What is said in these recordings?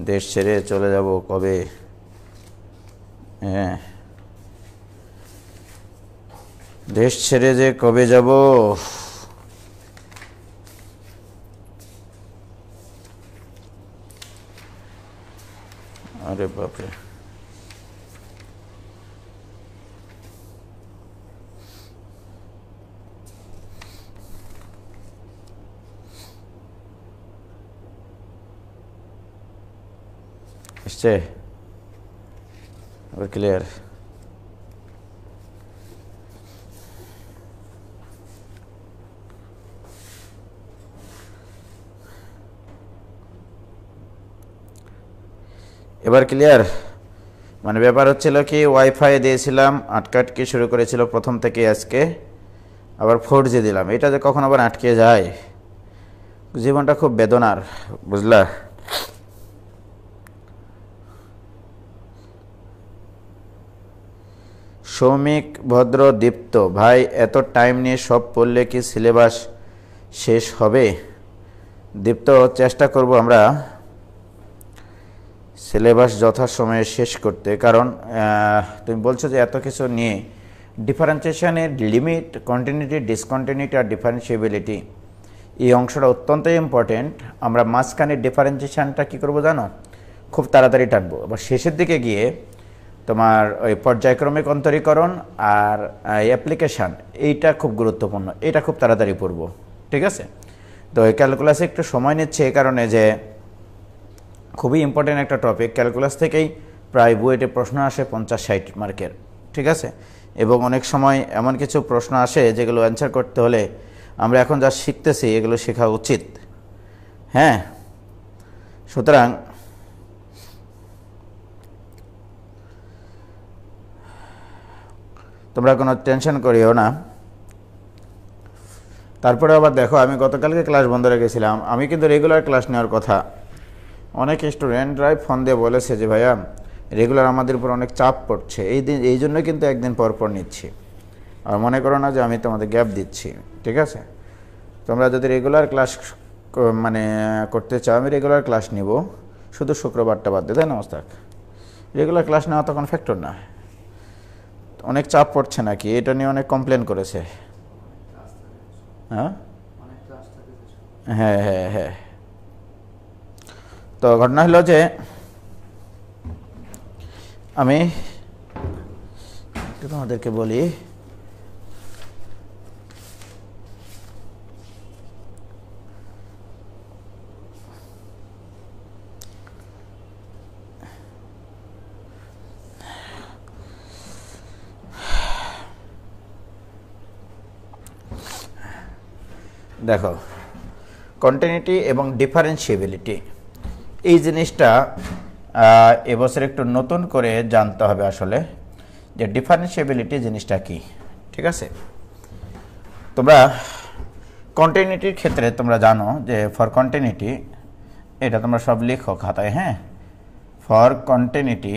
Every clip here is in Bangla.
দেশ ছেড়ে চলে যাব কবে? হ্যাঁ, দেশ ছেড়ে যে কবে যাব? আরে বাপরে, এসছে আবার ক্লিয়ার? এবার ক্লিয়ার? মানে ব্যাপার হচ্ছিল কি, ওয়াইফাই দিয়েছিলাম, আটকাটকি শুরু করেছিল প্রথম থেকে, আজকে আবার 4G দিলাম। এটা যে কখন আবার আটকে যায়, জীবনটা খুব বেদনার, বুঝলা? সৌমিক ভদ্র দীপ্ত ভাই, এত টাইম নিয়ে সব পড়লে কি সিলেবাস শেষ হবে? দীপ্ত, চেষ্টা করব আমরা সিলেবাস যথাসময়ে শেষ করতে, কারণ তুমি বলছো যে এত কিছু নিয়ে ডিফারেন্সিয়েশনের লিমিট, কন্টিনিউটি, ডিসকন্টিনিউটি আর ডিফারেন্সিয়েবিলিটি, এই অংশটা অত্যন্ত ইম্পর্টেন্ট। আমরা মাঝখানে ডিফারেন্সিয়েশনটা কী করবো জানো, খুব তাড়াতাড়ি টানবো। আবার শেষের দিকে গিয়ে তোমার ওই পর্যায়ক্রমিক অন্তরীকরণ আর অ্যাপ্লিকেশান, এইটা খুব গুরুত্বপূর্ণ, এটা খুব তাড়াতাড়ি পড়বো, ঠিক আছে? তো এই ক্যালকুলাসে একটু সময় নিচ্ছে এই কারণে যে খুবই ইম্পর্টেন্ট একটা টপিক। ক্যালকুলাস থেকেই প্রায় বুয়েটে প্রশ্ন আসে 50-60 মার্কের, ঠিক আছে? এবং অনেক সময় এমন কিছু প্রশ্ন আসে যেগুলো অ্যান্সার করতে হলে আমরা এখন যা শিখতেছি এগুলো শেখা উচিত। হ্যাঁ, সুতরাং তোমরা কোনো টেনশন করিও না। তারপরে আবার দেখো, আমি গতকালকে ক্লাস বন্ধ রেখেছিলাম, আমি কিন্তু রেগুলার ক্লাস নেওয়ার কথা। অনেক স্টুডেন্টরাই ফোন দিয়ে বলেছে যে ভাইয়া রেগুলার আমাদের উপর অনেক চাপ পড়ছে, এই জন্য কিন্তু একদিন পর পর নিচ্ছি। আর মনে করো না যে আমি তোমাদের গ্যাপ দিচ্ছি, ঠিক আছে? তোমরা যদি রেগুলার ক্লাস মানে করতে চাও, আমি রেগুলার ক্লাস নিব, শুধু শুক্রবারটা বাদ দিয়ে, তাই না মোস্তাক? রেগুলার ক্লাস নেওয়া তখন ফ্যাক্টর না। অনেক চাপ পড়ছে নাকি, এটা নিয়ে অনেক কমপ্লেন করেছে। হ্যাঁ হ্যাঁ হ্যাঁ হ্যাঁ। তো ঘটনা হলো যে আমি একটু তোমাদেরকে বলি, দেখো কন্টিনিউটি এবং ডিফারেন্সিয়েবিলিটি, এই জিনিসটা এবছর একটু নতুন করে জানতে হবে আসলে, যে ডিফারেন্সিয়েবিলিটি জিনিসটা কি, ঠিক আছে? তোমরা কন্টিনিউটির ক্ষেত্রে তোমরা জানো যে ফর কন্টিনিউটি, এটা তোমরা সব লিখো খাতায়, হ্যাঁ? For continuity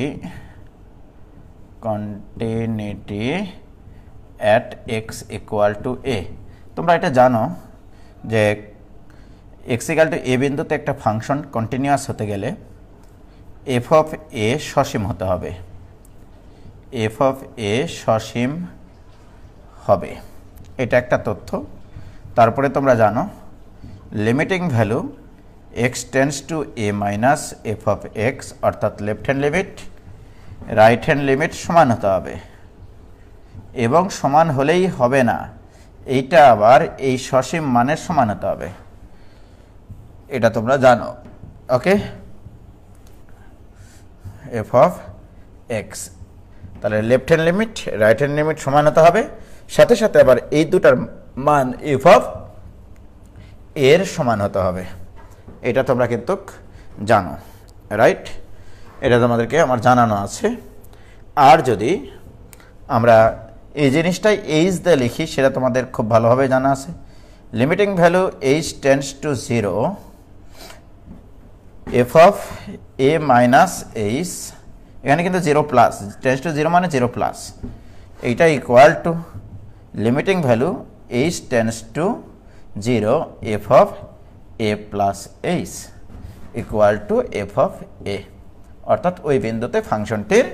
at x equal to a, তোমরা এটা জানো যে এক্স ইকুয়াল টু এ বিন্দুতে একটা ফাংশন কন্টিনিউয়াস হতে গেলে এফ অফ এ সসীম হতে হবে, এফ অফ এ সসীম হবে, এটা একটা তথ্য। তারপরে তোমরা জানো limiting value x tends to a minus F of x, অর্থাৎ left hand limit right hand limit সমান হতে হবে, এবং সমান হলেই হবে না, এইটা আবার এই সসীম মানের সমান হতে হবে, এটা তোমরা জানো। ওকে, এফ অফ এক্স, তাহলে left hand limit right hand limit সমান হতে হবে, সাথে সাথে আবার এই দুটার মান এফ অফ এর সমান হতে হবে, এটা তোমরা কিন্তু জানো, রাইট? এটা তোমাদেরকে আমার জানানো আছে। আর যদি আমরা এই জিনিসটাই এইচ দিয়ে লিখি, সেটা তোমাদের খুব ভালোভাবে জানা আছে। Limiting value h tends to 0, F of A minus H, এখানে কিন্তু 0 প্লাস, টেন্ডস টু 0 মানে 0 প্লাস, এইটা equal to limiting value h tends to 0 F of a plus h, equal to F of a, অর্থাৎ ওই বিন্দুতে ফাংশনটির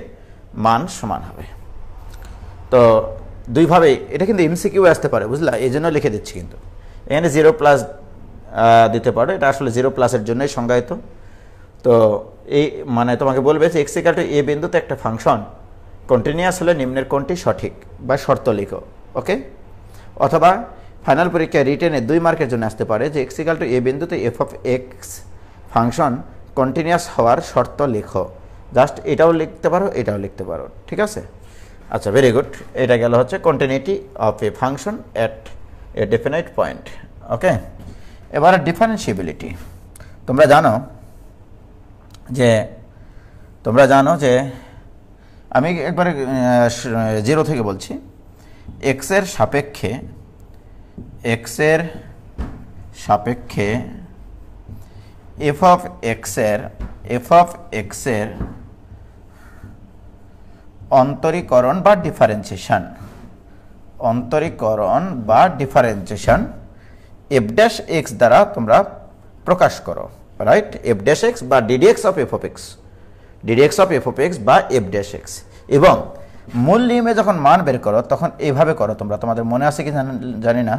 মান সমান হবে। তো দুইভাবে এটা কিন্তু এমসিকিউ আসতে পারে, বুঝলা, এই জন্য লিখে দিচ্ছি। কিন্তু এখানে 0+ দিতে পারো, এটা আসলে 0+-এর জন্যই সংজ্ঞায়িত। তো এই মানে তোমাকে বলবে যে এক্স ইকুয়াল টু এ বিন্দুতে একটা ফাংশন কন্টিনিউয়াস হলে নিম্নের কোনটি সঠিক বা শর্ত লিখো, ওকে। অথবা ফাইনাল পরীক্ষায় রিটেনে 2 মার্কের জন্য আসতে পারে যে এক্স ইকুয়াল টু এ বিন্দুতে F of x function continuous হওয়ার শর্ত লিখো। জাস্ট এটাও লিখতে পারো, এটাও লিখতে পারো, ঠিক আছে। আচ্ছা, ভেরি গুড। এটা গেল হচ্ছে continuity of a function at a definite point, okay. এবারে ডিফারেন্সিবিলিটি। তোমরা জানো যে আমি একবারে 0 থেকে বলছি। এক্সের সাপেক্ষে এফ অফ এক্সের অন্তরীকরণ বা ডিফারেন্সিয়েশন এফ ড্যাশ এক্স দ্বারা তোমরা প্রকাশ করো, রাইট। এফ ড্যাশ এক্স বা ddx of f of x বা এফ ড্যাশ এক্স। এবং মূল নিয়মে যখন মান বের করো তখন এইভাবে করো তোমরা, তোমাদের মনে আছে কি জানি না।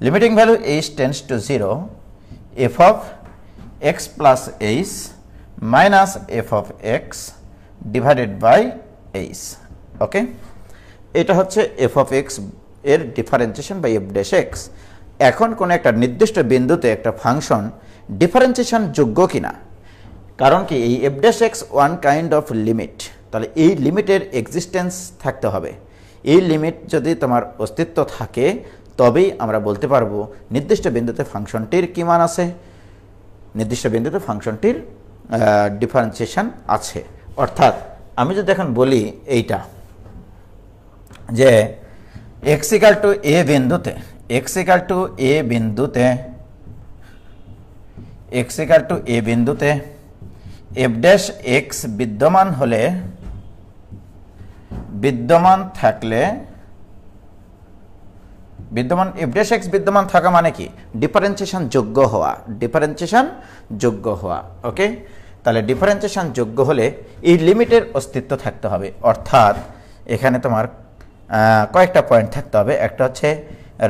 Limiting value h tends to 0, F of x plus H minus F of x divided by h, okay. এটা হচ্ছে এফ অফ এক্স এর differentiation by f dash x. এখন কোনো একটা নির্দিষ্ট বিন্দুতে একটা ফাংশন ডিফারেন্সিয়েশন যোগ্য কিনা, কারণ কি এই F dash x one kind of limit, তাহলে এই লিমিটের এক্সিস্টেন্স থাকতে হবে। এই লিমিট যদি তোমার অস্তিত্ব থাকে তবেই আমরা বলতে পারবো নির্দিষ্ট বিন্দুতে ফাংশনটির কি মান আছে, নির্দিষ্ট বিন্দুতে ফাংশনটির ডিফারেন্সিয়েশন আছে। অর্থাৎ আমি যদি এখন বলি এইটা যে এক্স ইকুয়াল টু এ বিন্দুতে এফ ড্যাশ এক্স বিদ্যমান এফ ড্যাশ এক্স বিদ্যমান থাকা মানে কি, ডিফারেন্সিয়েশন যোগ্য হওয়া, ওকে। তাহলে ডিফারেন্সিয়েশন যোগ্য হলে এই লিমিটের অস্তিত্ব থাকতে হবে। অর্থাৎ এখানে তোমার কয়েকটা পয়েন্ট থাকতে হবে। একটা হচ্ছে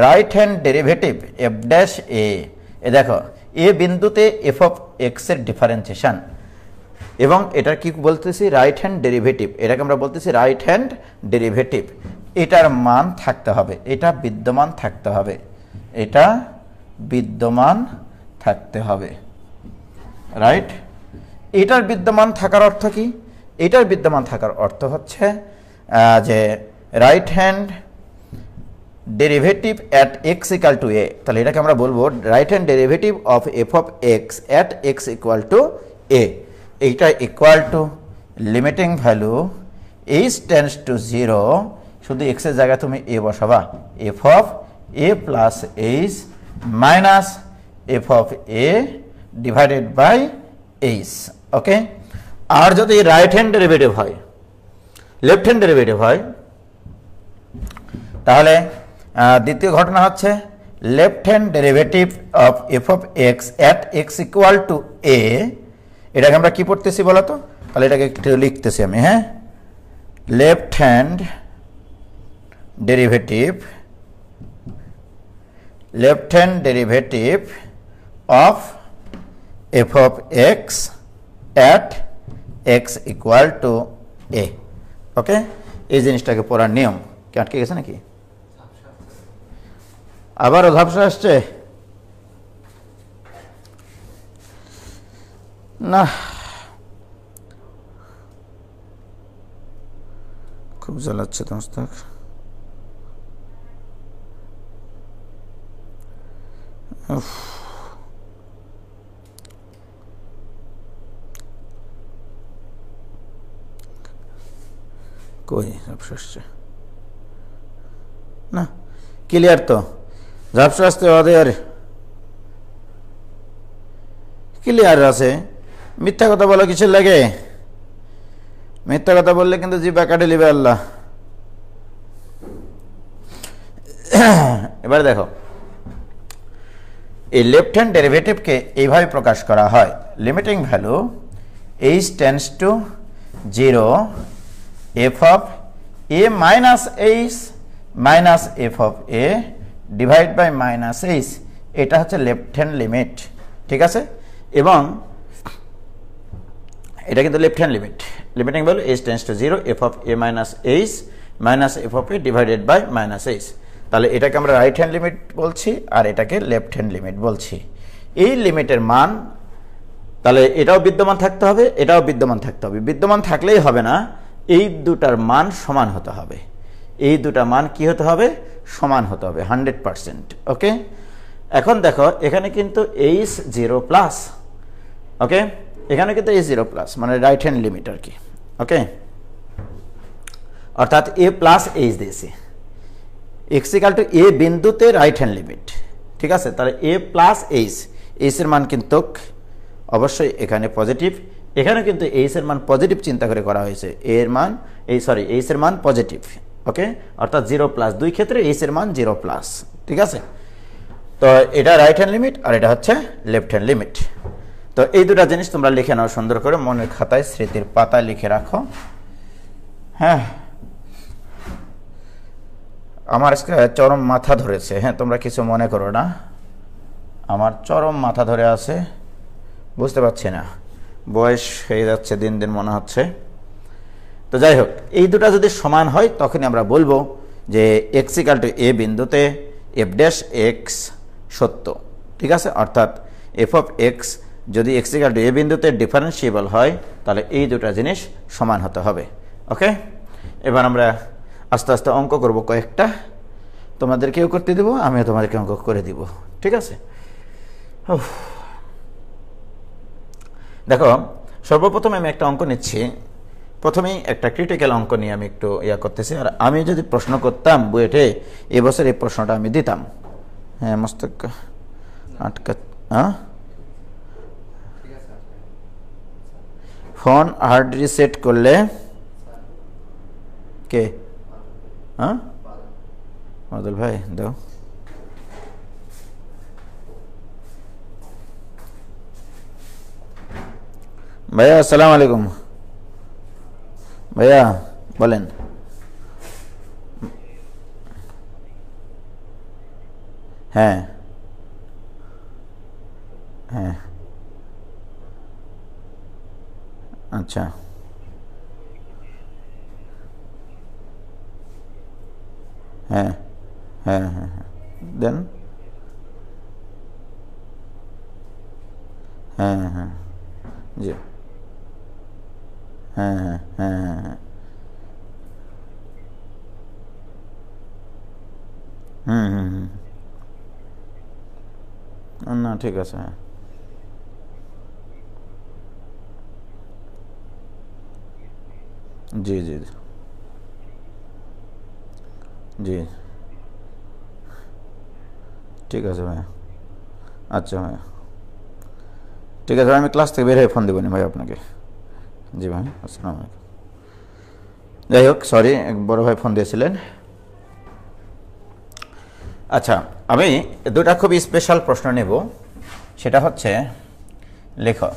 right hand derivative F dash a দেখো এ বিন্দুতে এফ অফ এক্স এর ডিফারেন্সিয়েশন, এবং এটা কি বলতেছি, রাইট হ্যান্ড ডেরিভেটিভ, এটাকে আমরা বলতেছি রাইট হ্যান্ড ডেরিভেটিভ। এটার মান থাকতে হবে, এটা বিদ্যমান থাকতে হবে, রাইট। এটার বিদ্যমান থাকার অর্থ কি? এটার বিদ্যমান থাকার অর্থ হচ্ছে যে right hand derivative at x equal to a. তাহলে এটাকে আমরা বলবো right hand derivative of f of x at x equal to a. এইটা equal to limiting value h tends to 0, শুধু এক্স এর জায়গায় তুমি এ বসাবা, f of a plus H minus F of a divided by h, okay. আর যদি রাইট হ্যান্ড ডেরিভেটিভ হয়, লেফট হ্যান্ড ডেরিভেটিভ হয়, তাহলে দ্বিতীয় ঘটনা হচ্ছে left hand derivative of f of x at x equal to a. এটাকে আমরা কি পড়তেছি বলো তো? তাহলে এটাকে একটু লিখতেছি আমি, হ্যাঁ। Left hand derivative of f of x at x equal to a, okay. এই জিনিসটাকে পড়ার নিয়ম কি আটকে গেছে নাকি? আবারও ঝাপসা আসছে না? খুব জ্বালাচ্ছে তো মস্তক। কই ঝাপসা আসছে না? ক্লিয়ার তো? ঝাপসা আসতে ওদের ক্লিয়ার আছে। মিথ্যা কথা বলো কিসের লাগে? মিথ্যা কথা বললে কিন্তু জিবা কাটে লিবে আল্লাহ। এবারে দেখো, এই লেফট হ্যান্ড ডেরিভেটিভকে এইভাবে প্রকাশ করা হয়, limiting value h tends to 0 f of a minus h minus f of a divide by minus h, এটা হচ্ছে লেফট হ্যান্ড লিমিট, ঠিক আছে। এবং এটা কিন্তু left hand limit, limiting value h tends to 0 f of a minus h minus f of a divided by minus h। তাহলে এটাকে আমরা রাইট হ্যান্ড লিমিট বলছি আর এটাকে লেফট হ্যান্ড লিমিট বলছি। এই লিমিটের মান তাহলে এটাও বিদ্যমান থাকতে হবে, এটাও বিদ্যমান থাকতে হবে। বিদ্যমান থাকলেই হবে না, এই দুটার মান সমান হতে হবে। এই দুটা মান কি হতে হবে? সমান হতে হবে 100%। ওকে, এখন দেখো এখানে কিন্তু h 0 প্লাস, ওকে, এখানে কিন্তু h 0 প্লাস মানে রাইট হ্যান্ড লিমিট আর কি। ওকে, অর্থাৎ a প্লাস h দিয়েছি, x ইকাল টু a বিন্দুতে রাইট হ্যান্ড লিমিট, ঠিক আছে। তাহলে a প্লাস h, h এর মান কিন্তু অবশ্যই এখানে পজিটিভ, এখানে কিন্তু h এর মান পজিটিভ চিন্তা করে করা হয়েছে, a এর মান h এর মান পজিটিভ। ওকে, অর্থাৎ 0 প্লাস, দুই ক্ষেত্রে h এর মান 0 প্লাস, ঠিক আছে। তো এটা রাইট হ্যান্ড লিমিট আর এটা হচ্ছে লেফট হ্যান্ড লিমিট। তো এই দুটা জিনিস তোমরা লিখে নাও সুন্দর করে, মনের খাতায় স্মৃতির পাতায় লিখে রাখো। হ্যাঁ, আমার আজকে চরম মাথা ধরেছে, হ্যাঁ তোমরা কিছু মনে করো না, আমার চরম মাথা ধরে আছে, বুঝতে পারছি না, বয়স হয়ে যাচ্ছে দিন দিন মনে হচ্ছে। তো যাই হোক, এই দুটা যদি সমান হয় তখনই আমরা বলবো যে এক্স ইকাল টু এ বিন্দুতে এফ ড্যাশ এক্স সত্য, ঠিক আছে। অর্থাৎ এফ অফ এক্স যদি এক্স ইকাল টু এ বিন্দুতে ডিফারেন্সিয়েবল হয় তাহলে এই দুটা জিনিস সমান হতে হবে। ওকে, এবার আমরা আস্তে আস্তে অঙ্ক করব কয়েকটা, তোমাদেরকেও করতে দেবো, আমিও তোমাদেরকে অঙ্ক করে দিব, ঠিক আছে। দেখো সর্বপ্রথম আমি একটা অঙ্ক নিচ্ছি, প্রথমেই একটা ক্রিটিক্যাল অঙ্ক নিয়ে আমি একটু করতেছি। আর আমি যদি প্রশ্ন করতাম বুয়েটে এবছর এই প্রশ্নটা আমি দিতাম। হ্যাঁ মস্তক আটকা, ফোন হার্ড রিসেট করলে কে? হ্যাঁ মাদুল ভাই দাও। ভাইয়া আসসালামু আলাইকুম। ভাইয়া বলেন। হ্যাঁ হ্যাঁ, আচ্ছা হ্যাঁ হ্যাঁ হ্যাঁ হ্যাঁ, দেন। হ্যাঁ হ্যাঁ জি, হ্যাঁ হ্যাঁ হ্যাঁ হ্যাঁ, হুম হুম হুম, না ঠিক আছে, হ্যাঁ জি জি জি, ঠিক আছে ভাইয়া, আচ্ছা ভাইয়া ঠিক আছে, আমি ক্লাস থেকে বের হয়ে ফোন দেবো নি ভাই আপনাকে। জি ভাই আসসালামু আলাইকুম। যাই হোক সরি, এক বড় ভাই ফোন দিয়েছিলেন। আচ্ছা, আমি দুটা খুবই স্পেশাল প্রশ্ন নেব, সেটা হচ্ছে লেখো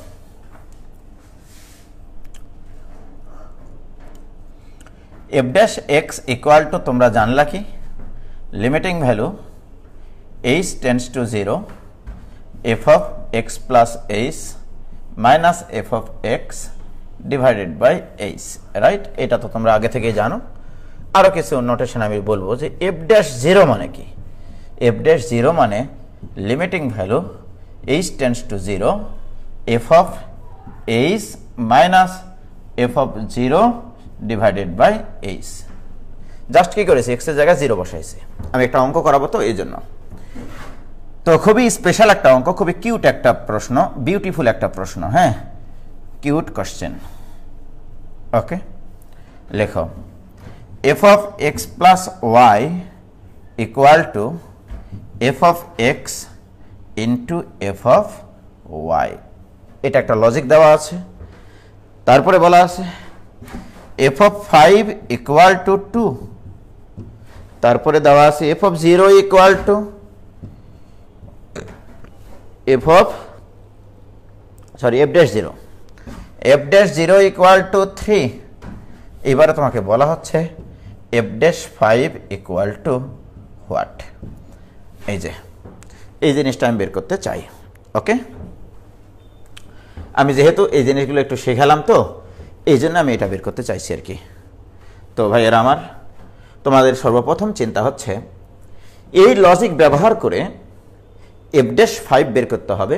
F dash X equal to, তোমরা জানলা কি limiting value H tends to 0 F of x plus H minus F of x divided by H, right? এটা তো তোমরা আগে থেকেই জানো। আরও কিছু নোটেশন আমি বলবো যে এফ ড্যাশ 0 মানে কি। এফ ড্যাশ 0 মানে limiting value H tends to 0 F of H minus F of 0 divided by H. Just কি করেছে, এক্স এর জায়গায় 0 বসাইছে। আমি একটা অঙ্ক করাবো তো এই জন্য। তো খুবই স্পেশাল একটা অঙ্ক, খুবই কিউট একটা প্রশ্ন, বিউটিফুল একটা প্রশ্ন, হ্যাঁ কিউট কোশ্চেন। ওকে, লেখো f of x plus Y equal to F of x into F of y. এটা একটা লজিক দেওয়া আছে। তারপরে বলা আছে এফ অফ 5 ইকুয়াল টু 2, তারপরে দেওয়া আছে F of 0 equal to F of F dash zero, F dash zero equal to 3। এবারে তোমাকে বলা হচ্ছে F dash 5 equal two what. এই জিনিসটা আমি বের করতে চাই। ওকে, আমি যেহেতু এই জিনিসগুলো একটু শেখালাম, তো এই জন্য আমি এটা বের করতে চাইছি আর কি। তো ভাইয়েরা আমার, তোমাদের সর্বপ্রথম চিন্তা হচ্ছে এই লজিক ব্যবহার করে এফ ড্যাশ 5 বের করতে হবে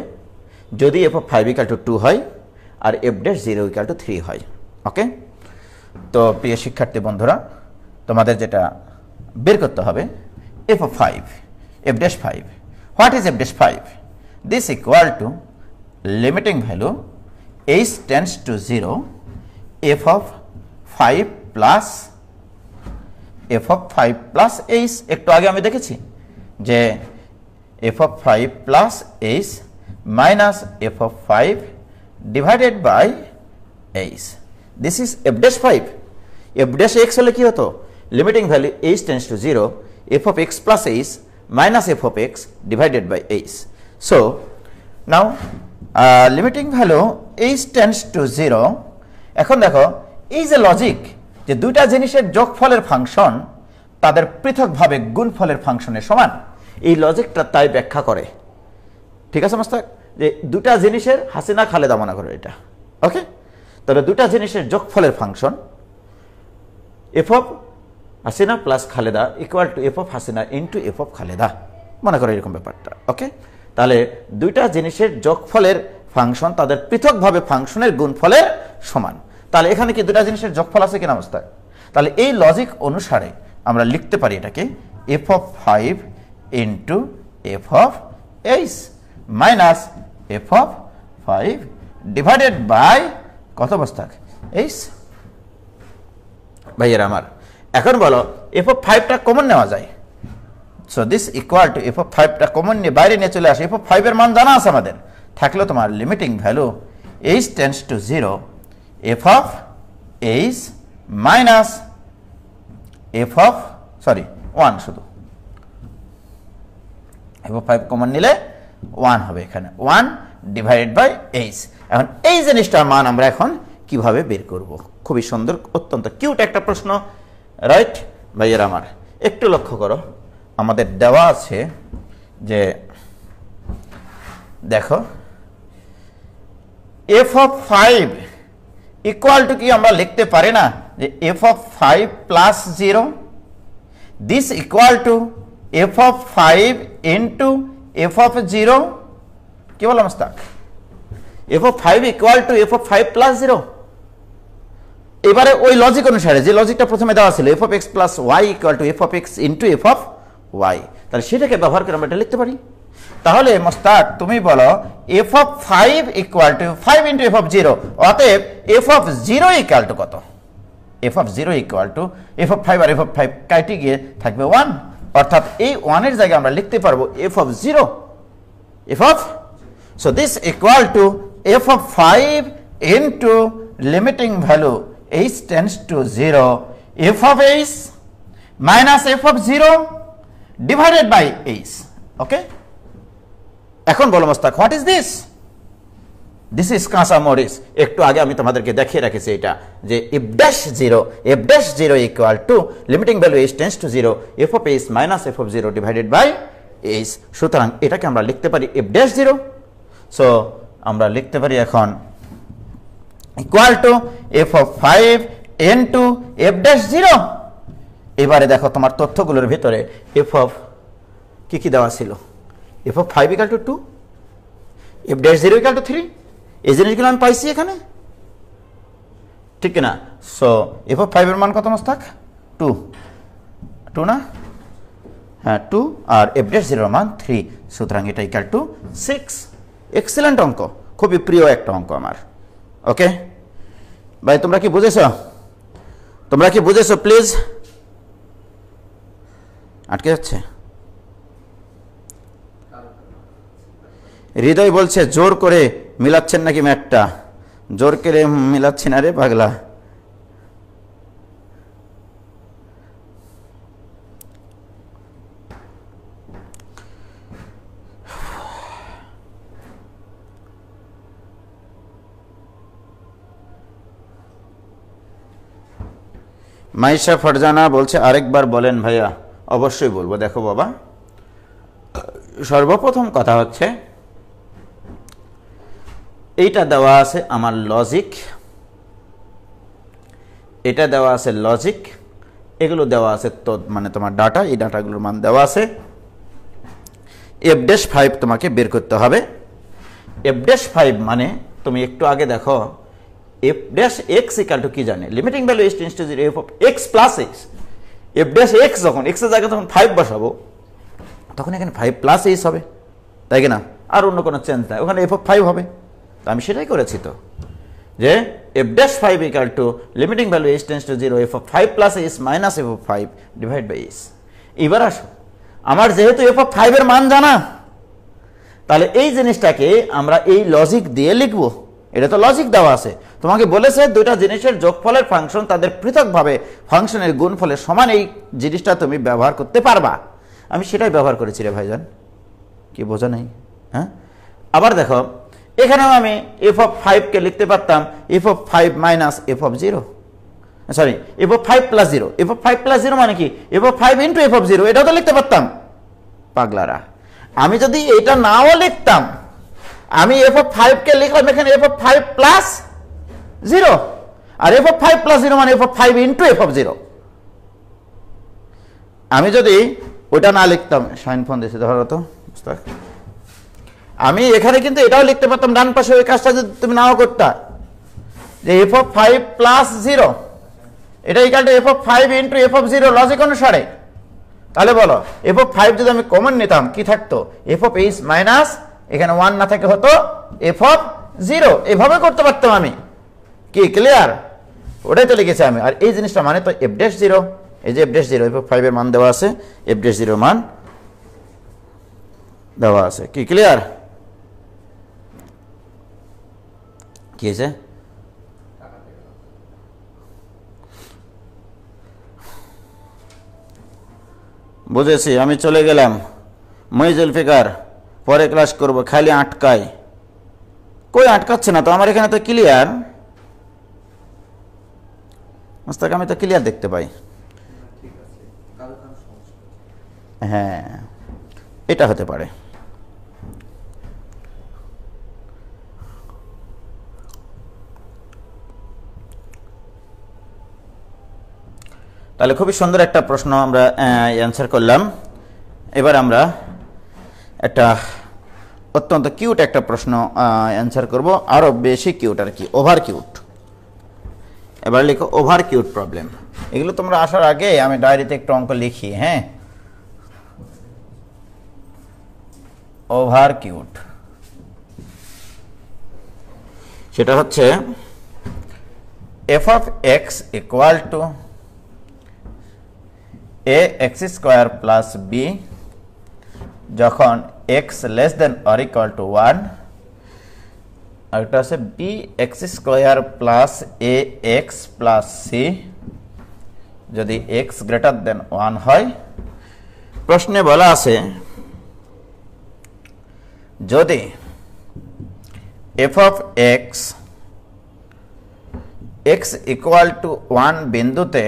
যদি এফ অফ 5 ইকুয়াল টু 2 হয় আর এফ ড্যাশ 0 ইকুয়াল টু 3 হয়। ওকে, তো প্রিয় শিক্ষার্থী বন্ধুরা, তোমাদের যেটা বের করতে হবে F of 5, F dash 5। What is F dash 5? This equal to limiting value h tends to 0 F of 5 plus F of 5 plus h। একটু আগে আমি দেখেছি যে F of 5 plus h minus F of 5 divided by h। This is F dash 5। F dash x হলে কি হতো? Limiting value h tends to 0 F of x plus h minus F of x divided by h। So now limiting value h tends to 0। এখন দেখো, এই যে লজিক যে দুইটা জিনিসের যোগফলের ফাংশন তাদের পৃথকভাবে গুণফলের ফাংশনের সমান, এই লজিকটা তাই ব্যাখ্যা করে। ঠিক আছে মোস্তাক? যে দুটা জিনিসের হাসিনা খালেদা মনে করো এটা। ওকে, তাহলে দুটা জিনিসের যোগফলের function F of Hasina plus Khaleda equal to F of Hasina into F of Khaleda, মনে করো এরকম ব্যাপারটা। ওকে, তাহলে দুইটা জিনিসের যোগফলের ফাংশন তাদের পৃথকভাবে ফাংশনের গুণফলের সমান। তাহলে এখানে কি দুটা জিনিসের যোগফল আছে কিনা মোস্তাক? তাহলে এই লজিক অনুসারে আমরা লিখতে পারি এটাকে F of 5 into F of h minus F of 5 divided by কত মোস্তাক? h। ভাইয়েরা আমার, এখন বলো এফ অফ 5টা কমন নেওয়া যায়। So this equal to F of 5টা কমন নিয়ে বাইরে নিয়ে চলে আসে। এফ অফ 5 এর মান জানা আছে আমাদের, থাকলো তোমার limiting value h tends to 0 F of h minus F of 1, শুধু এফ অফ 5 কমন নিলে 1 হবে, এখানে 1 ডিভাইডেড বাই h। এখন এই জিনিসটার মান আমরা এখন কিভাবে বের করব? খুবই সুন্দর, অত্যন্ত কিউট একটা প্রশ্ন, রাইট? ভাইয়েরা আমার, একটু লক্ষ্য করো, আমাদের দেওয়া আছে যে দেখো এফ অফ 5 ইকুয়াল টু কি আমরা লিখতে পারি না যে F of 5 plus 0, this equal to F of 5 into F of 0। কি বলো Mostak? F of 5 equal to F of 5 plus 0। এবারে ওই লজিক অনুসারে যে লজিকটা প্রথমে দেওয়া ছিল F of x plus Y equal to F of x into F of Y, তাহলে সেটাকে ব্যবহার করে আমরা এটা লিখতে পারি। তাহলে মোস্তাক তুমি বলো F of 5 equal to 5 into F of 0, অতএব এফ অফ 0 ইকুয়াল টু কত? F of 0 equal to F of 5 আর এফ অফ 5 কাটে গিয়ে থাকবে 1, অর্থাৎ এই 1 এর জায়গায় আমরা লিখতে পারবো F of 0, F of. So this equal to F of 5 into limiting value h tends to 0 F of h minus F of 0 divided by h। Okay, এখন বলো Mostak, what is this? This is কাঁচা মরিচ। একটু আগে আমি তোমাদেরকে দেখিয়ে রেখেছি এটা, যে F dash 0 equal to limiting value h tends to 0 F of h minus F of 0 divided by h। সুতরাং এটাকে আমরা লিখতে পারি এফ ড্যাশ 0। সো আমরা লিখতে পারি এখন equal to F of 5 into F dash 0। এবারে দেখো তোমার তথ্যগুলোর ভিতরে এফ অফ কি দেওয়া ছিল? F of 5 equal two 2, F dash 0 equal two 3, এই জিনিসগুলো আমি পাইছি এখানে, ঠিক না? সো এফ অফ 5 এর মান কত মোস্তাক? 2 না? হ্যাঁ 2, আর এফ ড্যাশ 0 এর মান 3, সুতরাং এটা ইকুয়াল টু 6। এক্সিলেন্ট অঙ্ক, খুবই প্রিয় একটা অঙ্ক আমার। ওকে ভাই, তোমরা কি বুঝেছো? প্লিজ? আটকে যাচ্ছে। হৃদয় বলছে জোর করে মিলাচ্ছেন নাকি ম্যাটটা? জোর করে মিলাচ্ছি না রে পাগলা। মাইশা ফরজানা বলছে আরেকবার বলেন ভাইয়া। অবশ্যই বলবো। দেখো বাবা, সর্বপ্রথম কথা হচ্ছে এইটা দেওয়া আছে আমার লজিক, এটা দেওয়া আছে লজিক, এগুলো দেওয়া আছে তো মানে তোমার ডাটা, এই ডাটাগুলোর মান দেওয়া আছে। f'5 তোমাকে বের করতে হবে। f'5 মানে তুমি একটু আগে দেখো f'(x) কি জানে, limiting value s tends to 0 f(x + x), f'(x) যখন x এর জায়গায় তখন 5 বসাবো, তখন এখানে 5 + s হবে, তাই কি না? আর অন্য কোনো চেঞ্জ নাই, ওখানে f(5) হবে। তো আমি সেটাই করেছি তো, যে f'5 limiting value s tends to 0 f(5 + s - f(5) / s। এবার আসো, আমার যেহেতু f(5) এর মান জানা, তাহলে এই জিনিসটাকে আমরা এই লজিক দিয়ে লিখব। এটা তো লজিক দেওয়া আছে, তোমাকে বলেছে দুইটা জিনিসের যোগফলের ফাংশন তাদের পৃথকভাবে ফাংশনের গুণফলের সমান, এই জিনিসটা তুমি ব্যবহার করতে পারবা। আমি সেটাই ব্যবহার করেছি রে ভাইজান, কি বোঝা নেই? হ্যাঁ, আবার দেখো এখানেও আমি f(5) কে লিখতে পারতাম f(5 - f(0), sorry f(5 + 0), f(5 + 0) মানে কি f(5 * f(0), এটাও তো লিখতে পারতাম। পাগলারা, আমি যদি এটা নাও লিখতাম, আমি f(5) কে লিখলাম এখানে f(5 + 0), আর f(5 + 0) মানে f(5 * f(0). আমি যদি ওটা না লিখতাম, সাইন ফোন দিয়েছে ধরো তো, আমি এখানে কিন্তু এটাও লিখতে পারতাম ডান পাশে, ওই কাজটা যদি তুমি নাও করতা, যে f(5 + 0) এটা f(5 * f(0) লজিক অনুসারে। তাহলে বলো f(5) যদি আমি কমন নিতাম কি থাকতো, f(h) মাইনাস এখানে 1 না থাকে হতো f(0), এভাবে করতে পারতাম আমি। কি ক্লিয়ার? ওটাই তো লিখেছি আমি। আর এই জিনিসটা মানে তো f'0, এই যে f'0 f(5) এর মান দেওয়া আছে, f'0 মান দেওয়া আছে। কি ক্লিয়ার? কি হয়েছে? বুঝেছি, আমি চলে গেলাম। মই জুলফিকার, পরে ক্লাস করব, খালি আটকায়। কই আটকাচ্ছে না তো, আমার এখানে তো ক্লিয়ার। মুস্তাক, আমি তো ক্লিয়ার দেখতে পাই। হ্যাঁ, এটা হতে পারে। তাহলে খুবই সুন্দর একটা প্রশ্ন আমরা অ্যান্সার করলাম। এবার আমরা একটা অত্যন্ত কিউট একটা প্রশ্ন অ্যান্সার করব, আরও বেশি কিউট আর কি, ওভার কিউট। এবার লিখো ওভার কিউট প্রবলেম। এগুলো তোমরা আসার আগে আমি ডায়েরিতে একটু অঙ্ক লিখি। হ্যাঁ, ওভার কিউট সেটা হচ্ছে f(x) = ax² + b যখন x <= 1, আর এটা আছে bx² + ax + c যদি x > 1 হয়। প্রশ্নে বলা আছে যদি f(x) x = 1 বিন্দুতে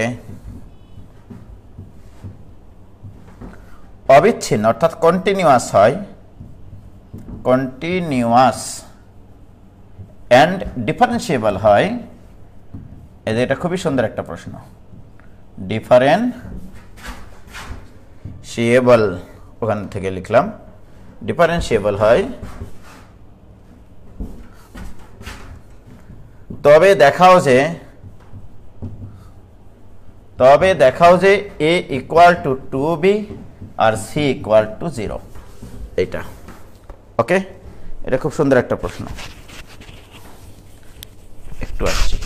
অবিচ্ছিন্ন অর্থাৎ কন্টিনিউয়াস হয়, কন্টিনিউয়াস অ্যান্ড ডিফারেন্সিয়েবল হয়। এটা খুবই সুন্দর একটা প্রশ্ন। ডিফারেন্সিয়েবল, ওখান থেকে লিখলাম ডিফারেন্সিয়েবল হয়, তবে দেখাও যে a = 2b আর c = 0। এইটা ওকে, এটা খুব সুন্দর একটা প্রশ্ন। একটু আসছি।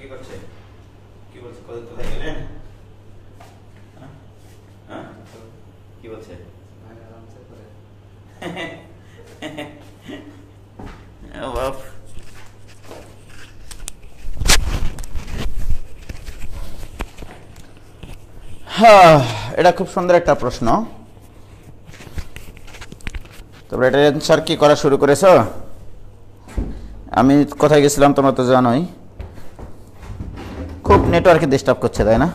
কি করছে? কি বলছে? কোথায় গেলেন? হ্যাঁ কি বলছে? বাপ, হ্যাঁ, এটা খুব সুন্দর একটা প্রশ্ন। তারপরে এটা অ্যান্সার কি করা শুরু করেছো? আমি কোথায় গেছিলাম তোমরা তো জানোই। খুব নেটওয়ার্কে ডিস্টার্ব করছে, তাই না?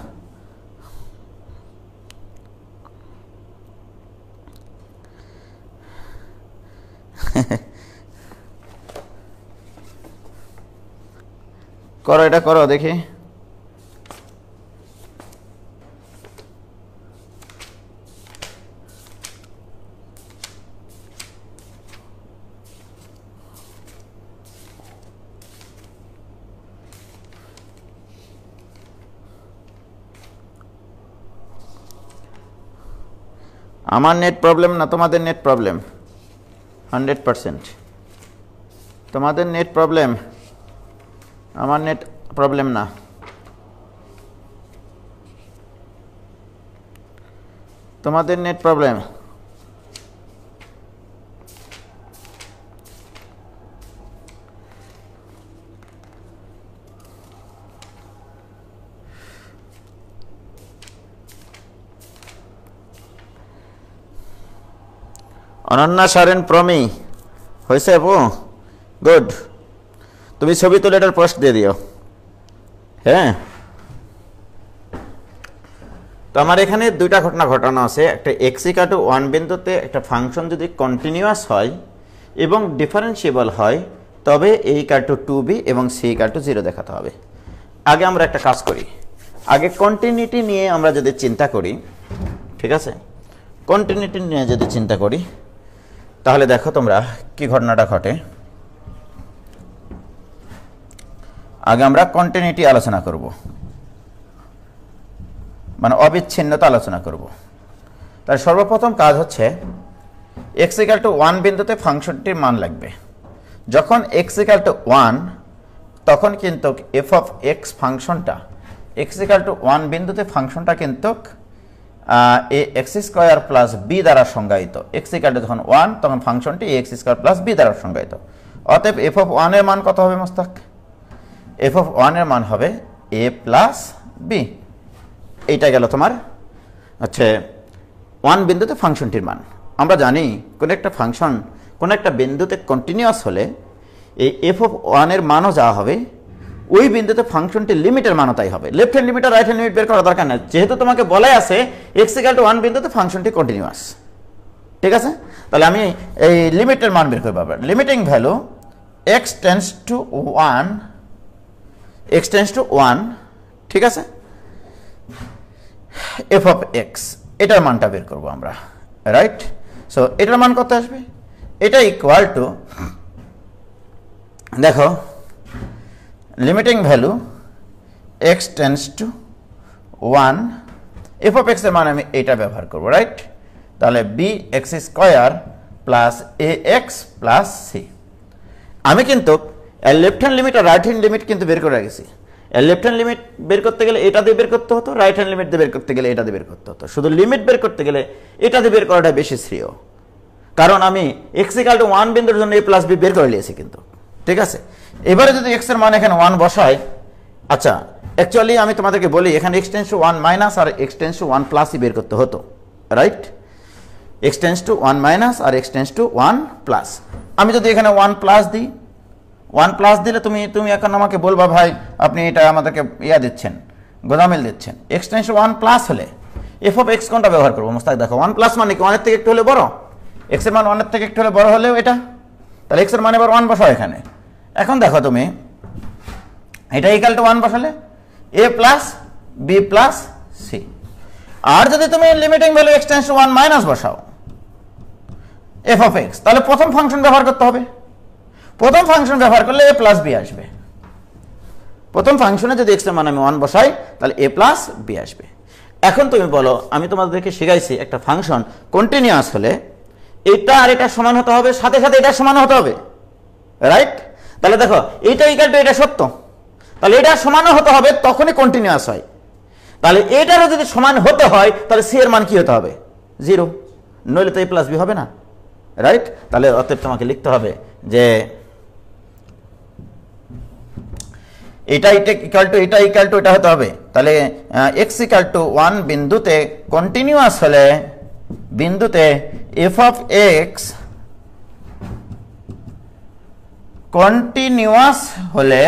করো, এটা করো দেখি। আমার নেট প্রবলেম না, তোমাদের নেট প্রবলেম। 100% তোমাদের নেট প্রবলেম, আমার নেট প্রবলেম না। তোমাদের নেট প্রবলেম। অনন্যা সরেন প্রমি হয়েছে আপু, গুড। তুমি ছবি তুলে এটার পোস্ট দিয়ে দিও। হ্যাঁ, তো আমার এখানে দুইটা ঘটনা ঘটানো আছে। একটা x = 1 বিন্দুতে একটা ফাংশন যদি কন্টিনিউয়াস হয় এবং ডিফারেন্সিয়েবল হয়, তবে a = 2b এবং c = 0 দেখাতে হবে। আগে আমরা একটা কাজ করি, আগে কন্টিনিউটি নিয়ে আমরা যদি চিন্তা করি, ঠিক আছে? কন্টিনিউটি নিয়ে যদি চিন্তা করি, তাহলে দেখো তোমরা কি ঘটনাটা ঘটে। আগে আমরা কন্টিনিউটি আলোচনা করব, মানে অবিচ্ছিন্নতা আলোচনা করব। তার সর্বপ্রথম কাজ হচ্ছে x = 1 বিন্দুতে ফাংশনটির মান লাগবে। যখন x = 1, তখন কিন্তু f(x) ফাংশনটা x = 1 বিন্দুতে ফাংশনটা কিন্তু ax² + b দ্বারা সংজ্ঞায়িত। x = যখন 1, তখন ফাংশনটি ax² + b দ্বারা সংজ্ঞায়িত। অতএব f(1) এর মান কত হবে মোস্তাক? f(1) এর মান হবে a + b। এইটা গেল তোমার হচ্ছে 1 বিন্দুতে ফাংশনটির মান। আমরা জানি কোন একটা ফাংশন কোন একটা বিন্দুতে কন্টিনিউয়াস হলে এই f(1) এর মানও যা হবে, ওই বিন্দুতে ফাংশনটির লিমিটের মানও তাই হবে। লেফট হ্যান্ড লিমিট আর রাইট হ্যান্ড লিমিট বের করার দরকার নেই, যেহেতু তোমাকে বলাই আছে x = 1 বিন্দুতে ফাংশনটি কন্টিনিউয়াস। ঠিক আছে, তাহলে আমি এই লিমিটের মান বের করব। Limiting value x tends to 1, ঠিক আছে, f(x) এটার মানটা বের করব আমরা, রাইট? সো এটার মান কত আসবে? এটা ইকুয়াল টু, দেখো, limiting value x tends to 1, f(x) এর মান আমি এটা ব্যবহার করব, রাইট? তাহলে bx² + ax + c। আমি কিন্তু লেফট হ্যান্ড লিমিট আর রাইট হ্যান্ড লিমিট কিন্তু বের করে রেখেছি। লেফট হ্যান্ড লিমিট বের করতে গেলে এটা দিয়ে বের করতে হতো, রাইট হ্যান্ড লিমিট দিয়ে বের করতে গেলে এটা দিয়ে বের করতে হতো। শুধু লিমিট বের করতে গেলে এটা দিয়ে বের করাটা বেশি শ্রেয়, কারণ আমি x = 1 বিন্দুর জন্য a + b বের করে নিয়েছি কিন্তু। ঠিক আছে, এবারে যদি x এর মান এখানে 1 বসাই, আচ্ছা অ্যাকচুয়ালি আমি তোমাদেরকে বলি এখানে x টেন্ডস টু 1 - আর x টেন্ডস টু 1 + বের করতে হতো, রাইট? x টেন্ডস টু 1 - আর x টেন্ডস টু 1 +। আমি যদি এখানে 1 দিই, 1 দিলে তুমি এখন আমাকে বলবা ভাই আপনি এটা আমাদেরকে দিচ্ছেন, গোদামিল দিচ্ছেন। x টেন্ডস টু 1 হলে f(x) কোনটা ব্যবহার করবো মোস্তাক? দেখো 1 মানে কি 1 এর থেকে একটু হলে বড়, x এর মান 1 এর থেকে একটু হলে বড় হলেও এটা, তাহলে x এর মান এবার 1 বসাও এখানে। এখন দেখো তুমি এটা = 1 বসালে a + b + c। আর যদি তুমি limiting value x tends to 1 - বসাও f(x), তাহলে প্রথম ফাংশন ব্যবহার করতে হবে। প্রথম ফাংশন ব্যবহার করলে a + b আসবে। প্রথম ফাংশনে যদি x এর মান আমি 1 বসাই, তাহলে a + b আসবে। এখন তুমি বলো, আমি তোমাদেরকে শিখাইছি একটা ফাংশন কন্টিনিউয়াস হলে এটা আর এটা সমান হতে হবে, সাথে সাথে এটা সমান হতে হবে, রাইট? তাহলে দেখো এটা = এটা সত্য, তাহলে এটা সমানও হতে হবে, তখনই কন্টিনিউয়াস হয়। তাহলে এটারও যদি সমান হতে হয় তাহলে সি এর মান কি হতে হবে? 0, নইলে তো a প্লাস বি হবে না, রাইট? তাহলে অতএব তোমাকে লিখতে হবে যে এটা ইকুয়াল টু এটা হতে হবে। তাহলে x ইকুয়াল টু 1 বিন্দুতে কন্টিনিউয়াস হলে, বিন্দুতে f অফ x কন্টিনিউয়াস হলে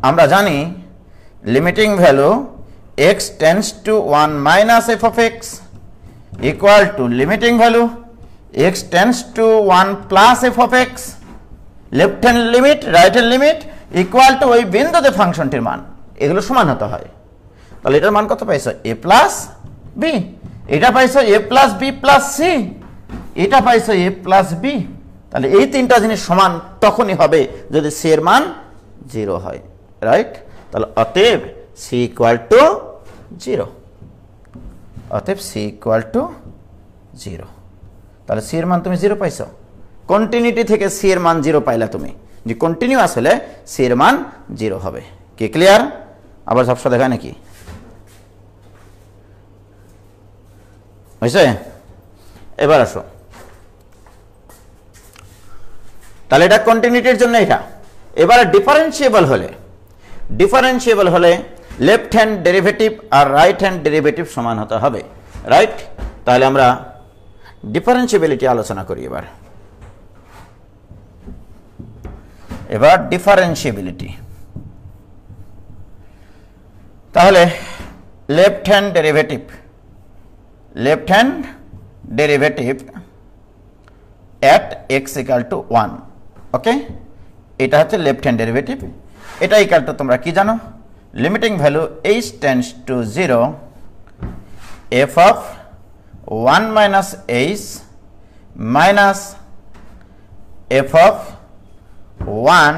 আমরা জানি limiting value x tends to 1 minus f of x equal to limiting value x tends to 1 plus f of x, left hand limit right hand limit equal to ওই বিন্দুতে ফাংশনটির মান, এগুলো সমান হতে হয়। তাহলে এটার মান কত পাইছো? a plus B. এটা পাইছো a plus B plus C, এটা পাইছো a প্লাস বি। তাহলে এই তিনটা জিনিস সমান তখনই হবে যদি সি এর মান 0 হয়, রাইট? তাহলে অতএব সি ইকুয়াল টু 0, অতএব সি ইকুয়াল টু 0। তাহলে সি এর মান তুমি 0 পাইছো। কন্টিনিউটি থেকে সি এর মান 0 পাইলা তুমি, যে কন্টিনিউয়াস হলে সি এর মান 0 হবে। কি ক্লিয়ার? আবার ঝাপসা দেখায় নাকি? হয়েছে? এবার আসো, তাহলে এটা কন্টিনিউটির জন্য এটা। এবারে ডিফারেন্সিয়েবল হলে লেফট হ্যান্ড ডেরিভেটিভ আর রাইট হ্যান্ড ডেরিভেটিভ সমান হতে হবে, রাইট? তাহলে আমরা ডিফারেন্সিবিলিটি আলোচনা করি এবার ডিফারেন্সিবিলিটি। তাহলে left hand derivative at x equal to 1, okay? এটা হচ্ছে লেফট হ্যান্ড ডেরিভেটিভ। এটা ইকুয়াল টু তোমরা কি জানো? Limiting value h tends to 0 f of 1 minus h minus f of 1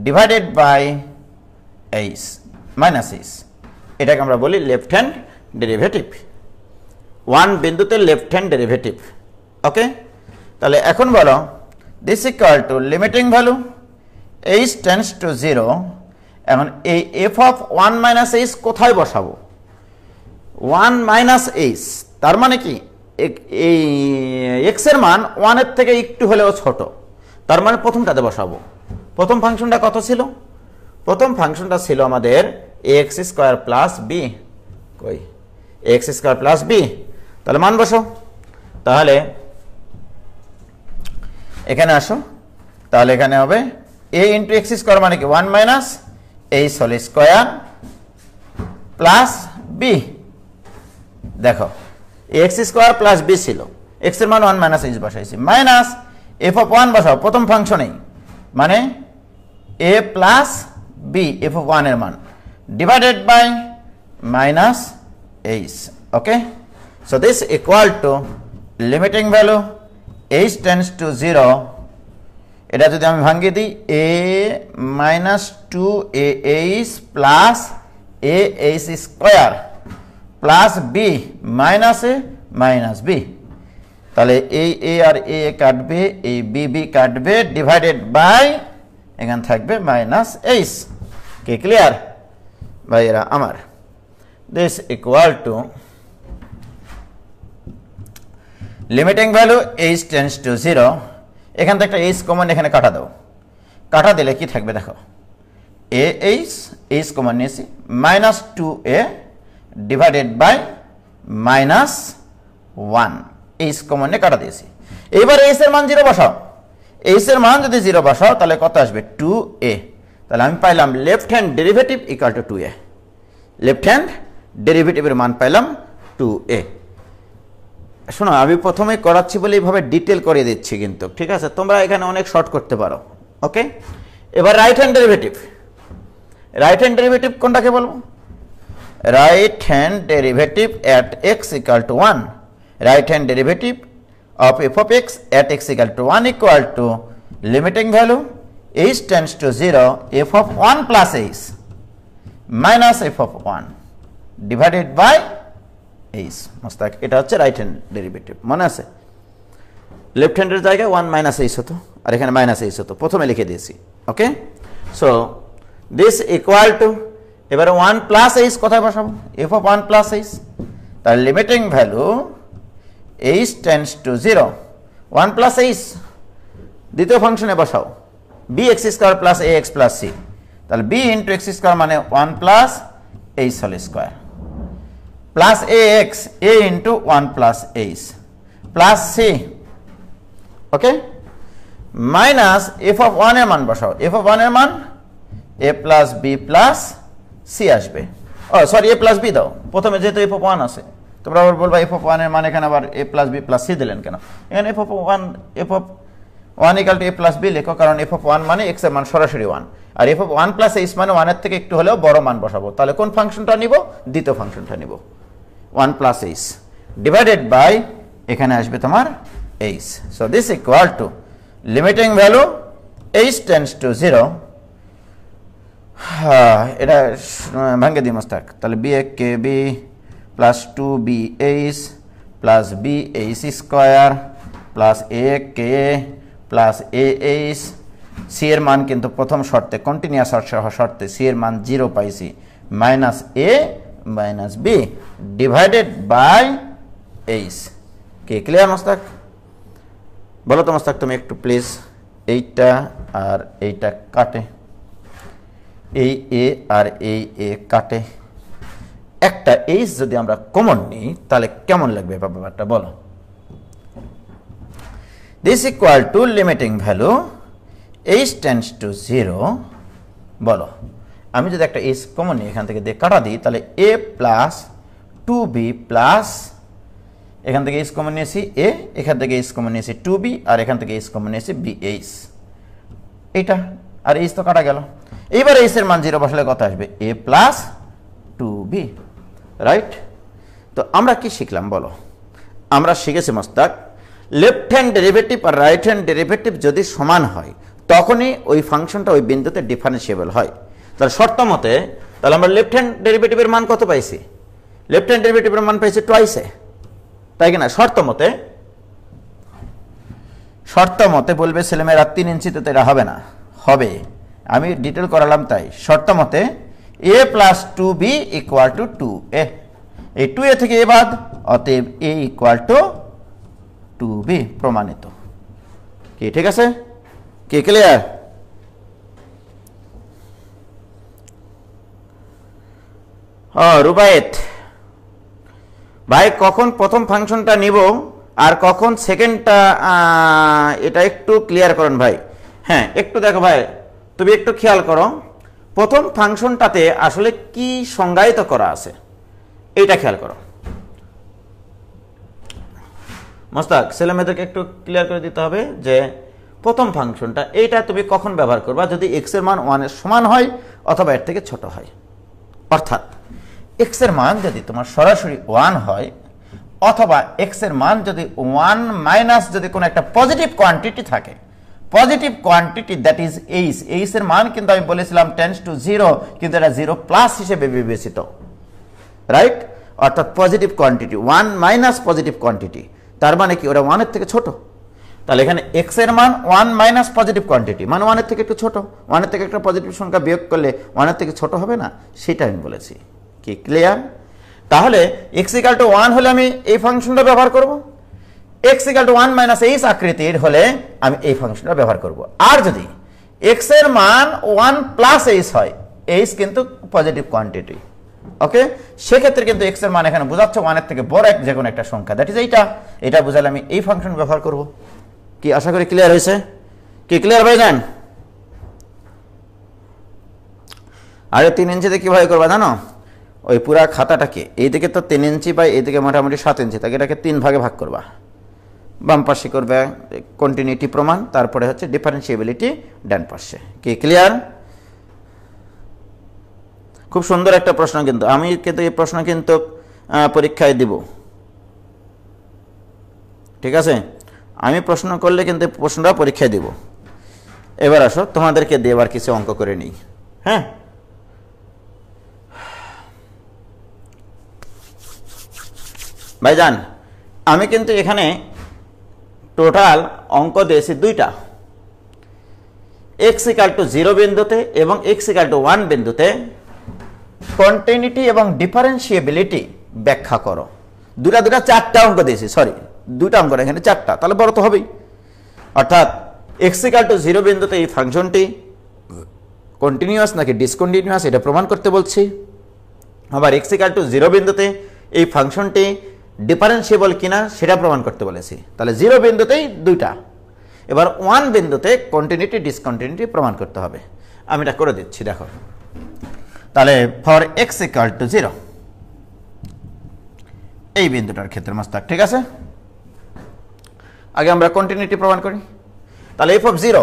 divided by h minus h। এটাকে আমরা বলি লেফট হ্যান্ড ডেরিভেটিভ, 1 বিন্দুতে লেফট হ্যান্ড ডেরিভেটিভ, ওকে? তাহলে এখন বলো this equal to limiting value h tends to 0। এখন এই f অফ 1 মাইনাস h কোথায় বসাবো? 1 মাইনাস h, তার মানে কি এই x এর মান 1 এর থেকে একটু হলেও ছোট, তার মানে প্রথমটাতে বসাবো। প্রথম ফাংশনটা কত ছিল? প্রথম ফাংশনটা ছিল আমাদের ax স্কয়ার প্লাস বি, কই ax স্কয়ার প্লাস বি। তাহলে মান বসো। তাহলে এখানে আসো, তাহলে এখানে হবে a ইন্টু এক্স স্কোয়ার মানে কি 1 minus h whole square plus b. দেখো এক্স স্কোয়ার প্লাস বি ছিল, এক্স এর মান 1 মাইনাস h বসাইছি, মাইনাস f অফ 1 বসাও প্রথম ফাংশনেই, মানে a plus b f of 1 এর মান divided by minus h, okay? So this equal to limiting value h tends to 0। এটা যদি আমি ভাঙিয়ে দিই a minus 2ah plus ah square plus b minus a minus B. তাহলে এই a আর a কাটবে, এই বি কাটবে, ডিভাইডেড বাই এখানে থাকবে মাইনাস h। কি ক্লিয়ার ভাইয়েরা আমার? This equal to limiting value h tends to 0। এখান থেকে একটা h কমন এখানে কাটা দাও, কাটা দিলে কি থাকবে দেখো, h কমন নিয়েছি, minus 2a divided by minus 1, h common নিয়ে কাটা দিয়েছি। এইবার h এর মান 0 বসাও, h এর মান যদি 0 বসাও তাহলে কত আসবে? 2a। তাহলে আমি পাইলাম left hand derivative equal to 2a, left hand ডেরিভেটিভের মান পাইলাম 2a। শোনো, আমি প্রথমে করাচ্ছি বলে এইভাবে ডিটেল করে দিচ্ছি কিন্তু, ঠিক আছে? তোমরা এখানে অনেক শর্ট করতে পারো, ওকে? এবার রাইট হ্যান্ড ডেরিভেটিভ কোনটাকে বলবো? Right hand derivative at x equal to 1, right hand derivative of f of x at x equal to 1 equal to limiting value h tends to 0 f of 1 plus h minus f of 1 divided by h। Mostak, এটা হচ্ছে রাইট হ্যান্ড ডেরিভেটিভ, মনে আছে? লেফট হ্যান্ডের জায়গায় 1 মাইনাস h হতো, আর এখানে মাইনাস h হতো, প্রথমে লিখে দিয়েছি, okay? So this equal to, এবারে 1 প্লাস এইচ কোথায় বসাবো, এফ অফ 1 প্লাস এইচ, তার limiting value H tends to 0, 1 plus h দ্বিতীয় ফাংশনে বসাও, b x square plus a x plus c, তাহলে বি ইন্টু এক্স স্কোয়ার মানে 1 plus h whole square plus a x, a into 1 plus h plus c, okay, minus F of 1 এর মান বসাও, এফ অফ 1 এর মান এ প্লাস বি প্লাস সি আসবে, ও সরি এ প্লাস বি দাও প্রথমে, যেহেতু এফ অফ 1 আছে, তোমরা আবার বলবা এফ অফ 1 এর মান এখানে আবার a plus B plus c দিলেন কেন, এখানে f of 1 equal to a plus b লেখো, কারণ এফ অফ 1 মানে এক্স এর মান সরাসরি 1, আর এফ অফ 1 প্লাস এইচ মানে 1 এর থেকে একটু হলেও বড় মান বসাবো, তাহলে কোন ফাংশনটা নিব, দ্বিতীয় ফাংশনটা নিব, 1 প্লাস এইচ ডিভাইডেড বাই এখানে আসবে তোমার h, so this equal to limiting value H tends to 0, এটা ভাঙ্গে দিই মস্তাক, তাহলে b a k b plus 2বি h plus b h square plus a k plus a h, c এর মান কিন্তু প্রথম শর্তে কন্টিনিউয়াস শর্তে সি এর মান 0 পাইছি, minus a minus b divided by h, কে ক্লিয়ার মস্তাক? বলো তো মস্তাক তুমি একটু প্লিজ, এইটা আর এইটা কাটে, এই এ আর এই এ কাটে, একটা এইচ যদি আমরা কমন নিই তাহলে কেমন লাগবে ব্যাপারটা বলো। This equal to limiting value H tends to 0, বলো আমি যদি একটা এইচ কমন নিই এখান থেকে দিয়ে কাটা দিই, তাহলে এ প্লাস 2বি প্লাস, এখান থেকে এইচ কমন নিয়েছি এ, এখান থেকে এইচ কমন নিয়েছি 2বি, আর এখান থেকে এইচ কমন নিয়েছি বি এইচ, এইটা আর এইচ তো কাটা গেল, এইবার এইচ এর মান 0 বসালে কত আসবে, এ প্লাস 2বি, রাইট? তো আমরা কি শিখলাম বলো, আমরা শিখেছি মস্তাক লেফট হ্যান্ড ডেরিভেটিভ আর রাইট হ্যান্ড ডেরিভেটিভ যদি সমান হয় তখনই ওই ফাংশনটা ওই বিন্দুতে ডিফারেন্সিয়েবল হয়, তাহলে শর্ত মতে, তাহলে আমরা লেফট হ্যান্ড ডেরিভেটিভের মান কত পাইছি, লেফট হ্যান্ড ডেরিভেটিভের মান পাইছি টুয়াইসে, তাই কিনা? শর্ত মতে বলবে ছেলেমেয়েরা 3 ইঞ্চিতে তো এটা হবে না, হবে, আমি ডিটেল করালাম তাই, শর্ত মতে এ প্লাস 2বি ইকুয়াল টু 2a, এই 2a থেকে এ বাদ, অতএব এ ইকুয়াল টু 2b, প্রমাণিত, কি ঠিক আছে, কি ক্লিয়ার? রুবায়েত ভাই কখন প্রথম ফাংশনটা নিব আর কখন সেকেন্ডটা, এটা একটু ক্লিয়ার করুন ভাই। হ্যাঁ একটু দেখো ভাই, তুমি একটু খেয়াল করো প্রথম ফাংশনটাতে আসলে কি সংজ্ঞায়িত করা আছে, এইটা খেয়াল করো মোস্তাক, ছেলেমেয়েদেরকে একটু ক্লিয়ার করে দিতে হবে যে প্রথম ফাংশনটা এইটা তুমি কখন ব্যবহার করবা, যদি এক্স এর মান 1 এর সমান হয় অথবা এর থেকে ছোট হয়, অর্থাৎ এক্স এর মান যদি তোমার সরাসরি 1 হয়, অথবা এক্স এর মান যদি 1 মাইনাস যদি কোনো একটা পজিটিভ কোয়ান্টিটি থাকে, positive quantity that is H, h এর মান কিন্তু আমি বলেছিলাম টেন্স টু 0, কিন্তু এটা 0 প্লাস হিসেবে বিবেচিত, রাইট? অর্থাৎ positive quantity 1 minus positive quantity, তার মানে কি ওরা 1 এর থেকে ছোট, তাহলে এখানে এক্স এর মান 1 মাইনাস পজিটিভ কোয়ান্টিটি মানে 1 এর থেকে একটু ছোট, 1 এর থেকে একটা পজিটিভ সংখ্যা বিয়োগ করলে 1 এর থেকে ছোট হবে না, সেটা আমি বলেছি, কি ক্লিয়ার? তাহলে x ইকুয়াল টু 1 হলে আমি এই ফাংশনটা ব্যবহার করব, x equal to 1 minus H আকৃতির হলে আমি এই ফাংশনটা ব্যবহার করব, আর যদি x এর মান 1 প্লাস এইচ হয়, এইচ কিন্তু পজিটিভ কোয়ান্টিটি, ওকে, সেক্ষেত্রে কিন্তু x এর মান এখানে বোঝাচ্ছে 1 এর থেকে বড় যে কোনো একটা সংখ্যা, দ্যাট ইজ এটা বোঝালে আমি এই ফাংশন ব্যবহার করব, কি আশা করি ক্লিয়ার হয়েছে, কি ক্লিয়ার ভাই জান? আরে 3 ইঞ্চিতে কিভাবে করবা জানো, ওই পুরা খাতাটাকে এইদিকে তো 3 ইঞ্চি পাই, এইদিকে মোটামুটি 7 ইঞ্চি, তাকে এটাকে 3 ভাগে ভাগ করবা, বাম পাশে করবে কন্টিনিউটি প্রমাণ, তারপরে হচ্ছে ডিফারেন্সিয়েবিলিটি ডান পাশে, কি ক্লিয়ার? খুব সুন্দর একটা প্রশ্ন, কিন্তু আমি কিন্তু এই প্রশ্ন কিন্তু পরীক্ষায় দিব, ঠিক আছে, আমি প্রশ্ন করলে কিন্তু প্রশ্নটা পরীক্ষায় দিব। এবার আসো তোমাদেরকে দিয়ে এবার কিছু অঙ্ক করে নিই, হ্যাঁ ভাইজান, আমি কিন্তু এখানে টোটাল অঙ্ক দিয়েছি 2টা, x ইকুয়াল টু 0 বিন্দুতে এবং x ইকুয়াল টু 1 বিন্দুতে কন্টিনিউটি এবং ডিফারেন্সিয়েবিলিটি ব্যাখ্যা করো। দুটা চারটা অঙ্ক দিয়েছি, সরি দুটা অঙ্ক না, এখানে চারটা, তাহলে বড় তো হবেই। অর্থাৎ x ইকুয়াল টু 0 বিন্দুতে এই ফাংশনটি কন্টিনিউয়াস নাকি ডিসকন্টিনিউয়াস এটা প্রমাণ করতে বলছি। আবার x ইকুয়াল টু 0 বিন্দুতে এই ফাংশনটি ডিফারেন্সিয়েবল কিনা সেটা প্রমাণ করতে বলেছি। তাহলে 0 বিন্দুতেই দুইটা, এবার 1 বিন্দুতে কন্টিনিউটি ডিসকন্টিনিউটি প্রমাণ করতে হবে। আমি এটা করে দিচ্ছি, দেখো। তাহলে ফর x ইকুয়াল টু 0 এই বিন্দুটার ক্ষেত্রে মাস্টার, ঠিক আছে। আগে আমরা কন্টিনিউটি প্রমাণ করি। তাহলে f অফ 0,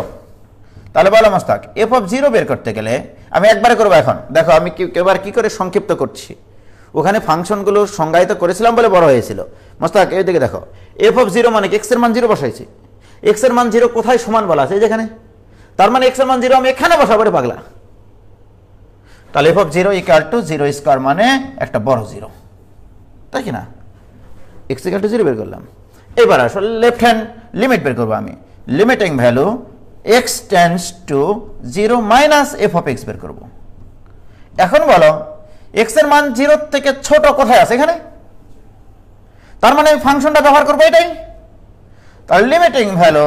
তাহলে বলো মাস্তাক f অফ 0 বের করতে গেলে আমি একবারে করবো। এখন দেখো আমি এবার কি করে সংক্ষিপ্ত করছি, ওখানে ফাংশনগুলো সংজ্ঞায়িত করেছিলাম বলে বড় হয়েছিল। মাস্তাক এই দিকে দেখো, f অফ 0 মানে x এর মান 0 বসাইছি। x এর মান 0 কোথায় সমান বলা আছে, এই যেখানে, তার মানে x এর মান 0 আমি এখানে বসাবো রে পাগলা। তাহলে f of 0 equal to 0 square মানে একটা বড় 0, তাই কি না? x ইকুয়াল টু 0 বের করলাম। এবার আসলে লেফট হ্যান্ড লিমিট বের করবো আমি। Limiting value x tends to 0 minus f of x বের করব। এখন বলো x এর মান 0 থেকে ছোট কোথায় আছে, এখানে, তার মানে আমি ফাংশনটা ব্যবহার করবো এটাই। তাহলে limiting value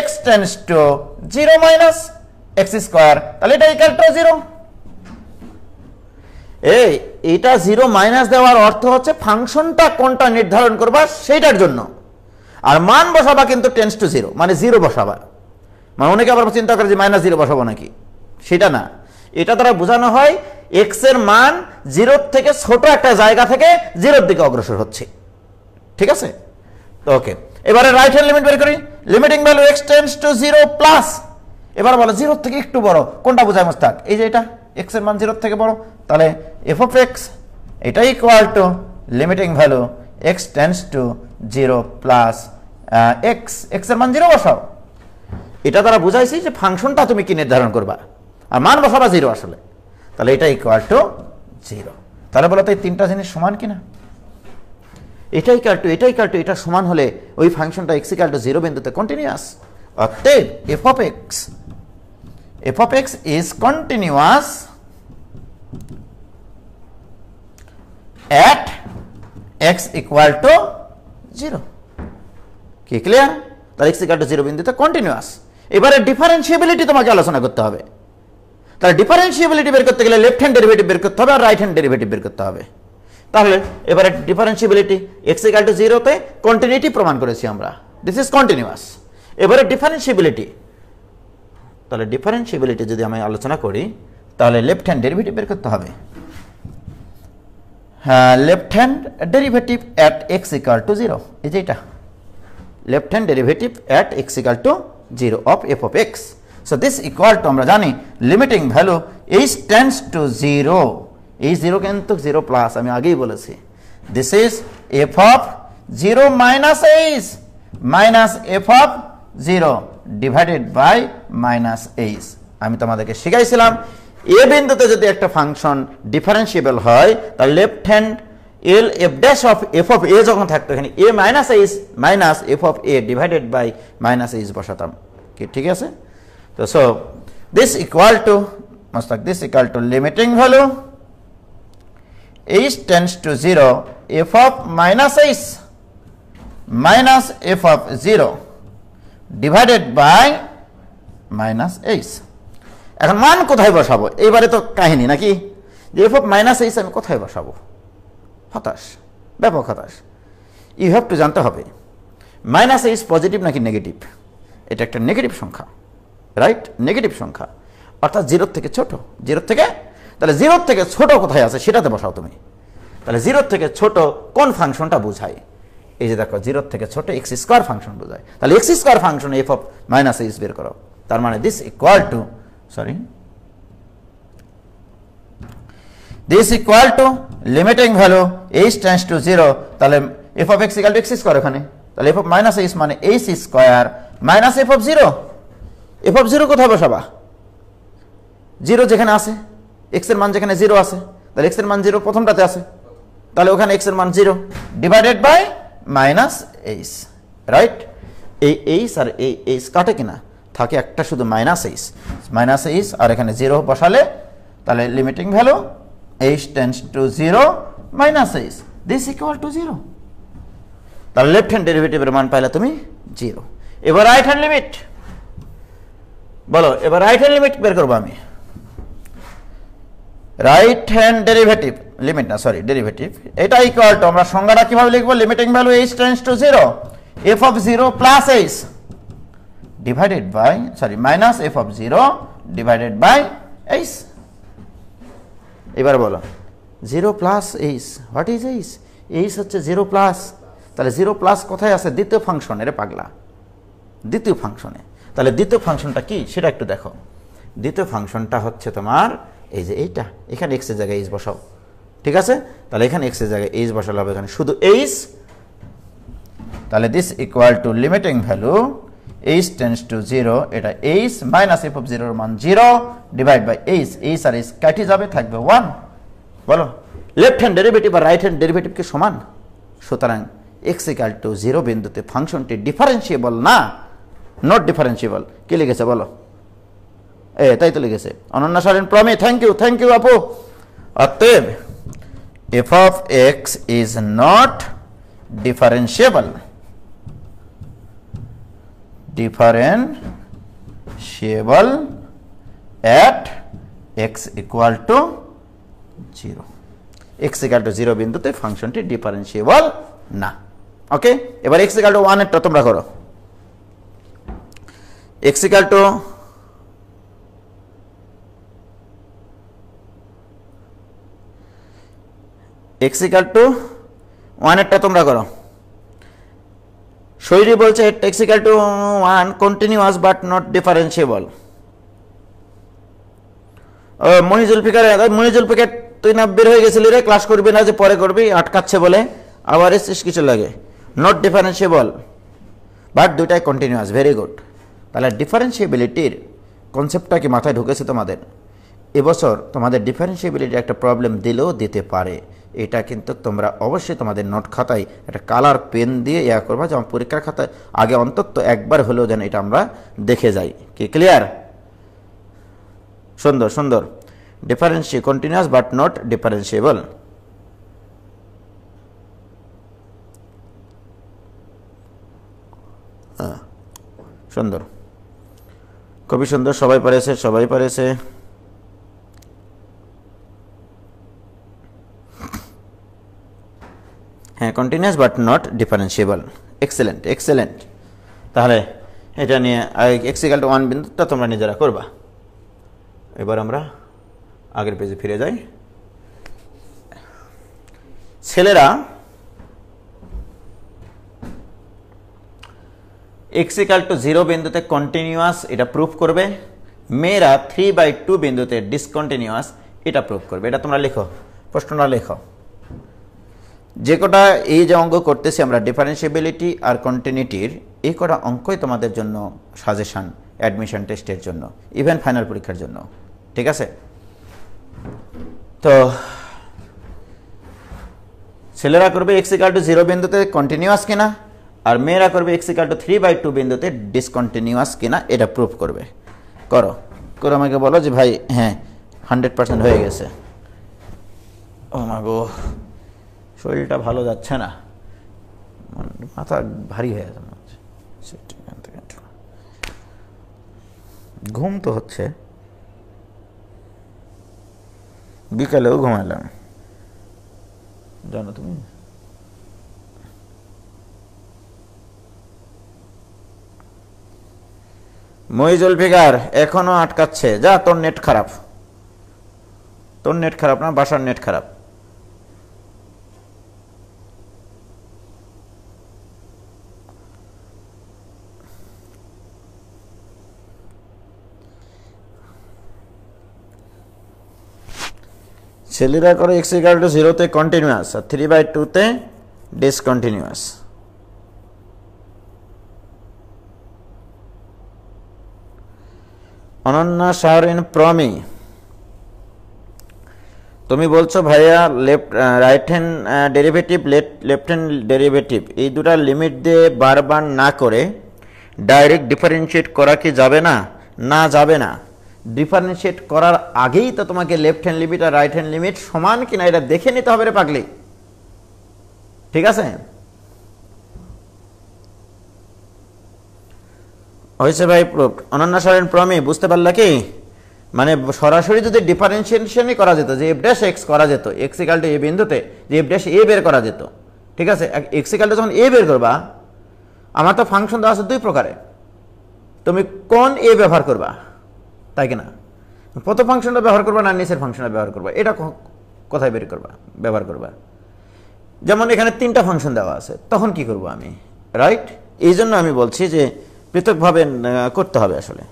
x tends to 0 minus x square, তাহলে এটা ইকুয়াল টু 0। এইটা 0 মাইনাস দেওয়ার অর্থ হচ্ছে ফাংশনটা কোনটা নির্ধারণ করবা সেইটার জন্য, আর মান বসাবা কিন্তু টেন্ডস টু 0 মানে 0 বসাবা। মানে অনেকে আবার চিন্তা করে যে মাইনাস 0 বসাবো নাকি, সেটা না। এটা দ্বারা বোঝানো হয় x এর মান 0 থেকে ছোট একটা জায়গা থেকে 0 দিকে অগ্রসর হচ্ছে, ঠিক আছে। তো ওকে, এবারে রাইট হ্যান্ড লিমিট বের করি। Limiting value x tends to 0 plus, এবার বলো 0 থেকে একটু বড় কোনটা বোঝায় মুস্তাক, এই যে এটা x এর মান 0 থেকে বড়, তাহলে f অফ x এটা equal to limiting value x tends to 0 plus x এর মান 0 বসাও। এটা দ্বারা বুঝাইছি যে ফাংশনটা তুমি কি নির্ধারণ করবা, আর মান বসাবা 0 আসলে, তাহলে এটা ইকুয়াল টু 0। তাহলে বলো তো এই তিনটা জিনিস সমান কিনা? এটা ইকুয়াল টু এটা ইকুয়াল টু এটা সমান হলে ওই ফাংশনটা x ইকুয়াল টু 0 বিন্দুতে কন্টিনিউয়াস। অতএব f of x is continuous at x equal to 0। কি ক্লিয়ার? তাহলে x equal to 0 বিন্দুতে কন্টিনিউয়াস। এবারে ডিফারেন্সিয়েবিলিটি তোমাকে আলোচনা করতে হবে। তাহলে ডিফারেন্সিয়েবিলিটি বের করতে গেলে লেফট হ্যান্ড ডেরিভেটিভ বের করতে হবে আর রাইট হ্যান্ড ডেরিভেটিভ বের করতে হবে। তাহলে এবারে ডিফারেন্সিয়েবিলিটি x equal to 0 তে কন্টিনিউটি প্রমাণ করেছি আমরা, দিস ইজ কন্টিনিউয়াস। এবারে ডিফারেন্সিয়েবিলিটি, তাহলে ডিফারেন্সিয়েবিলিটি যদি আমি আলোচনা করি তাহলে লেফট হ্যান্ড ডেরিভেটিভ বের করতে হবে। হ্যাঁ, left hand derivative at x equal to 0, এই যে এটা left hand derivative at x equal to 0 of f of x। So this equal to আমরা জানি limiting value h tends to 0, এই 0 কিন্তু 0 প্লাস, আমি আগেই বলেছি this is f of 0 minus h minus f of 0 divided by minus h। আমি তোমাদেরকে শিখাইছিলাম এ বিন্দুতে যদি একটা ফাংশন ডিফারেন্সিয়েবল হয় তাহলে left hand L f dash of f of a যখন থাকতো এখানে a minus h minus F of a divided by minus h বসাতাম, কি ঠিক আছে? তো so this equal to Mostak this equal to limiting value h tends to 0 F of minus h minus F of 0 divided by minus h. এখন মান কোথায় বসাবো? এইবারে তো কাহিনী নাকি, যে এফ অফ মাইনাস এইচ আমি কোথায় বসাবো? হতাশ, ব্যাপক হতাশ। ইউ হ্যাভ টু জানতে হবে মাইনাস এইচ পজিটিভ নাকি নেগেটিভ। এটা একটা নেগেটিভ সংখ্যা, রাইট? নেগেটিভ সংখ্যা অর্থাৎ 0 থেকে ছোট, 0 থেকে, তাহলে 0 থেকে ছোট কোথায় আছে সেটাতে বসাও তুমি। তাহলে 0 থেকে ছোট কোন ফাংশনটা বোঝায়? এই যে দেখো 0 থেকে ছোট এক্স স্কোয়ার ফাংশন বোঝায়। তাহলে x square function F of minus H বের করো। তার মানে this equal two this equal to limiting value h tends to 0, তাহলে f of x equal to x square ওখানে, তাহলে f of minus h মানে h square minus f of 0। f of 0 কোথায় বসাবা? 0 যেখানে আছে, x এর মান যেখানে 0 আছে, তাহলে x এর মান 0 প্রথমটাতে আছে, তাহলে ওখানে x এর মান 0 divided by minus h, right? এই h আর এই h কাটে কিনা? থাকে একটা শুধু মাইনাস এইচ আর এখানে 0 বসালে তাহলে limiting value h tends to 0 minus H this equal to 0। তাহলে লেফট হ্যান্ড ডেরিভেটিভের মান পাইলে তুমি 0। এবার রাইট হ্যান্ড লিমিট বলো, এবার রাইট হ্যান্ড লিমিট বের করবো আমি। রাইট হ্যান্ড ডেরিভেটিভ লিমিট না সরি ডেরিভেটিভ এটা ইকুয়াল টু আমরা সংজ্ঞাটা কিভাবে লিখবো, limiting value h tends to 0 f of 0 plus h divided by sorry minus f of 0 divided by h। এবার বলো 0 plus h, what is h? h হচ্ছে 0 প্লাস, তাহলে 0 প্লাস কোথায় আছে? দ্বিতীয় ফাংশন, এর পাগলা দ্বিতীয় ফাংশনে। তাহলে দ্বিতীয় ফাংশনটা কি সেটা একটু দেখো। দ্বিতীয় ফাংশনটা হচ্ছে তোমার এই যে এইটা, এখানে x এর জায়গায় h বসাও, ঠিক আছে? তাহলে এখানে x এর জায়গায় h বসালে হবে এখানে শুধু h। তাহলে this equal to limiting value h tends to 0 এটা h মাইনাস f অফ 0 এর মান 0 ডিভাইড বাই h, h আর h কেটে যাবে থাকবে 1। বলো লেফট হ্যান্ড ডেরিভেটিভ আর রাইট হ্যান্ড ডেরিভেটিভ কি সমান? সুতরাং x ইকুয়াল টু 0 বিন্দুতে ফাংশনটি ডিফারেন্সিয়েবল না, নট ডিফারেন্সিয়েবল। কি লিখেছে বলো? তাই তো লিখেছে অনন্যা সারেন প্রমে। থ্যাংক ইউ আপু। অতএব f of x is not differentiable at x equal to 0। x equal to 0 বিন্দুতে ফাংশনটি ডিফারেন্সিয়েবল না। ওকে, এবার x equal to 1 এরটা তোমরা করো। x equal to x equal to 1 এরটা তোমরা করো। শৈলী বলছে x equal to 1 continuous but not differentiable. Monijul ফিকার তুই না বের হয়ে গেছিলি রে, ক্লাস করবি না যে পরে করবি, আটকাচ্ছে বলে আবার এসেছিস কিছু লাগে। নট ডিফারেন্সিয়েবল বাট দুইটাই কন্টিনিউয়াস, ভেরি গুড। তাহলে ডিফারেন্সিয়েবিলিটির কনসেপ্টটা কি মাথায় ঢুকেছে তোমাদের? এবছর তোমাদের ডিফারেন্সিয়েবিলিটি একটা প্রবলেম দিলেও দিতে পারে, এটা কিন্তু তোমরা অবশ্যই তোমাদের নোট খাতায় একটা কালার পেন দিয়ে ইয়া করবা, যেমন পরীক্ষার খাতায় আগে অন্তত একবার হলেও যেন এটা আমরা দেখে যাই। কি ক্লিয়ার? সুন্দর সুন্দর। Continuous but not differentiable. সুন্দর, খুবই সুন্দর, সবাই পারেছে। হ্যাঁ, continuous but not differentiable. Excellent. তাহলে এটা নিয়ে x equal to 1 বিন্দুটা তোমরা নিজেরা করবা। এবার আমরা আগের পেজে ফিরে যাই। ছেলেরা x equal to 0 বিন্দুতে কন্টিনিউয়াস এটা প্রুফ করবে, মেয়েরা 3/2 বিন্দুতে ডিসকন্টিনিউয়াস এটা প্রুফ করবে। এটা তোমরা লেখো, প্রশ্নটা লেখো। যে কটা এই যে অঙ্ক করতেছি আমরা ডিফারেন্সিয়েবিলিটি আর কন্টিনিউটির, এই কটা অঙ্কই তোমাদের জন্য সাজেশন অ্যাডমিশন টেস্টের জন্য, ইভেন ফাইনাল পরীক্ষার জন্য, ঠিক আছে? তো ছেলেরা করবে x equal to 0 বিন্দুতে কন্টিনিউয়াস কিনা, আর মেয়েরা করবে x equal to 3/2 বিন্দুতে ডিসকন্টিনিউয়াস কিনা এটা প্রুফ করবে। করো আমাকে বলো যে ভাই হ্যাঁ 100% হয়ে গেছে। ও মা গো, শরীরটা ভালো যাচ্ছে না, মাথা ভারী হয়ে যাচ্ছে, ঘুম তো হচ্ছে, বিকালেও ঘুমালাম জানো তুমি। মহিজুল ফিগার এখনো আটকাচ্ছে, যা তোর নেট খারাপ না, বাসার নেট খারাপ। ছেলেরা করে x equal to 0 তে কন্টিনিউয়াস আর 3/2 তে ডিসকন্টিনিউয়াস। অনন্যা শাহরিন প্রমি, তুমি বলছো ভাইয়া right hand derivative left hand derivative এই দুটা লিমিট দিয়ে বারবার না করে ডাইরেক্ট ডিফারেন্সিয়েট করা কি যাবে না? না, যাবে না। ডিফারেন্সিয়েট করার আগেই তো তোমাকে লেফট হ্যান্ড লিমিট আর রাইট হ্যান্ড লিমিট সমান কিনা এটা দেখে নিতে হবে রে পাগলি, ঠিক আছে? হয়েছে ভাই প্রুফড। অনন্যা সরেন প্রমি, বুঝতে পারলা কি? মানে সরাসরি যদি ডিফারেন্সিয়েশনই করা যেত, যে এফ ড্যাশ এক্স করা যেত এক্স ইকাল টু এ বিন্দুতে, যে এফ ড্যাশ এ বের করা যেত, ঠিক আছে? এক্স ইকাল টু যখন এ বের করবা, আমার তো ফাংশন দেওয়া আছে দুই প্রকারে, তুমি কোন এ ব্যবহার করবা, তাই কিনা? প্রথম ফাংশনটা ব্যবহার করবা না নিচের ফাংশনটা ব্যবহার করবা, এটা কোথায় বের করবা, ব্যবহার করবা? যেমন এখানে তিনটা ফাংশন দেওয়া আছে, তখন কি করব আমি, রাইট? এই জন্য আমি বলছি যে পৃথকভাবে করতে হবে আসলে।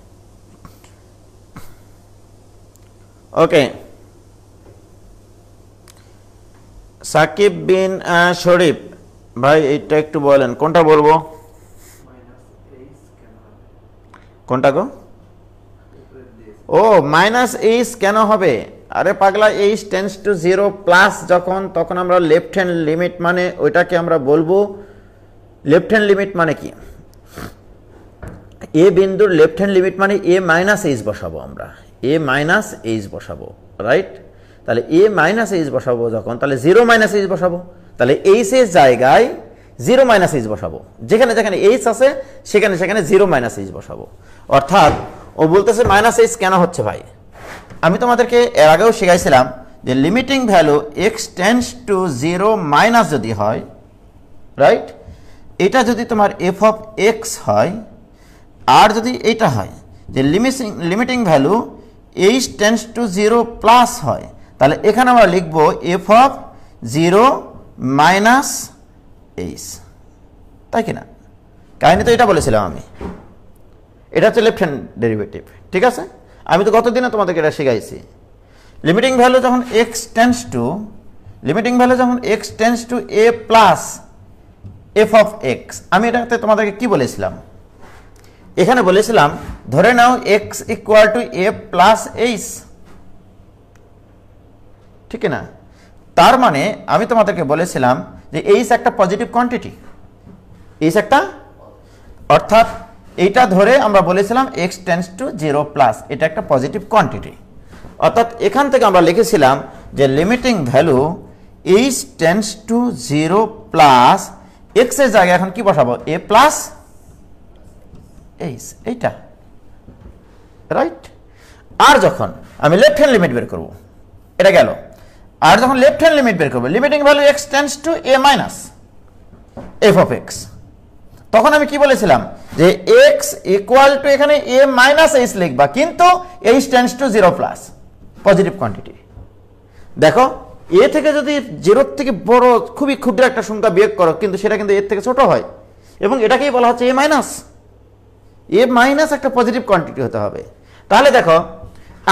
ওকে, সাকিব বিন শরীফ ভাই এইটা একটু বলেন, কোনটা বলবো? কোনটা গো? ও মাইনাস এইচ কেন হবে? আরে পাগলা, এইচ টেন্স টু 0 প্লাস যখন, তখন আমরা লেফট হ্যান্ড লিমিট মানে ওইটাকে আমরা বলবো, লেফট হ্যান্ড লিমিট মানে কি? এ বিন্দুর লেফট হ্যান্ড লিমিট মানে এ মাইনাস এইচ বসাবো আমরা, এ মাইনাস এইচ বসাবো, রাইট? তাহলে এ মাইনাস এইচ বসাবো যখন, তাহলে 0 মাইনাস এইচ বসাবো, তাহলে এইচ এর জায়গায় 0 মাইনাস এইচ বসাবো, যেখানে যেখানে এইচ আছে সেখানে সেখানে 0 মাইনাস এইচ বসাবো। অর্থাৎ ও বলতেছে মাইনাস এইচ কেন হচ্ছে ভাই? আমি তোমাদেরকে এর আগেও শিখাইছিলাম যে limiting value x tends to 0 minus যদি হয়, রাইট, এটা যদি তোমার এফ অফ এক্স হয়, আর যদি এটা হয় যে limiting value H tends to 0 plus হয়, তাহলে এখানে আমরা লিখব এফ অফ 0 মাইনাস এইচ, তাই কিনা? কাহিনী তো এটা বলেছিলাম আমি, এটা হচ্ছে লেফট হ্যান্ড ডেরিভেটিভ, ঠিক আছে? আমি তো গতদিনে তোমাদেরকে এটা শিখাইছি। লিমিটিং ভ্যালু যখন x tends to a plus F of x, আমি এটাতে তোমাদেরকে কি বলেছিলাম? এখানে বলেছিলাম ধরে নাও x equal to a plus h, ঠিক না? তার মানে আমি তোমাদেরকে বলেছিলাম যে এইচ একটা পজিটিভ কোয়ান্টিটি, এইচ একটা, অর্থাৎ এইটা ধরে আমরা বলেছিলাম এক্স টেন্স টু 0 প্লাস, এটা একটা পজিটিভ কোয়ান্টিটি। অর্থাৎ এখান থেকে আমরা লিখেছিলাম যে limiting value H tends to 0 plus x এর জায়গায় এখন কি বসাবো? এ প্লাস এইচ, এইটা, রাইট? আর যখন আমি লেফট হ্যান্ড লিমিট বের করব, এটা গেল, আর যখন লেফট হ্যান্ড লিমিট বের করবো limiting value x tends to a minus F of x, তখন আমি কি বলেছিলাম যে এক্স ইকুয়াল টু এখানে এ মাইনাস এইচ লিখবা, কিন্তু H tends to 0 plus, positive quantity. দেখো, এ থেকে যদি 0 থেকে বড় খুবই ক্ষুদ্র একটা সংখ্যা বিয়োগ করো, কিন্তু সেটা কিন্তু এর থেকে ছোট হয়, এবং এটাকেই বলা হচ্ছে এ মাইনাস। এ মাইনাস একটা পজিটিভ কোয়ান্টিটি হতে হবে। তাহলে দেখো,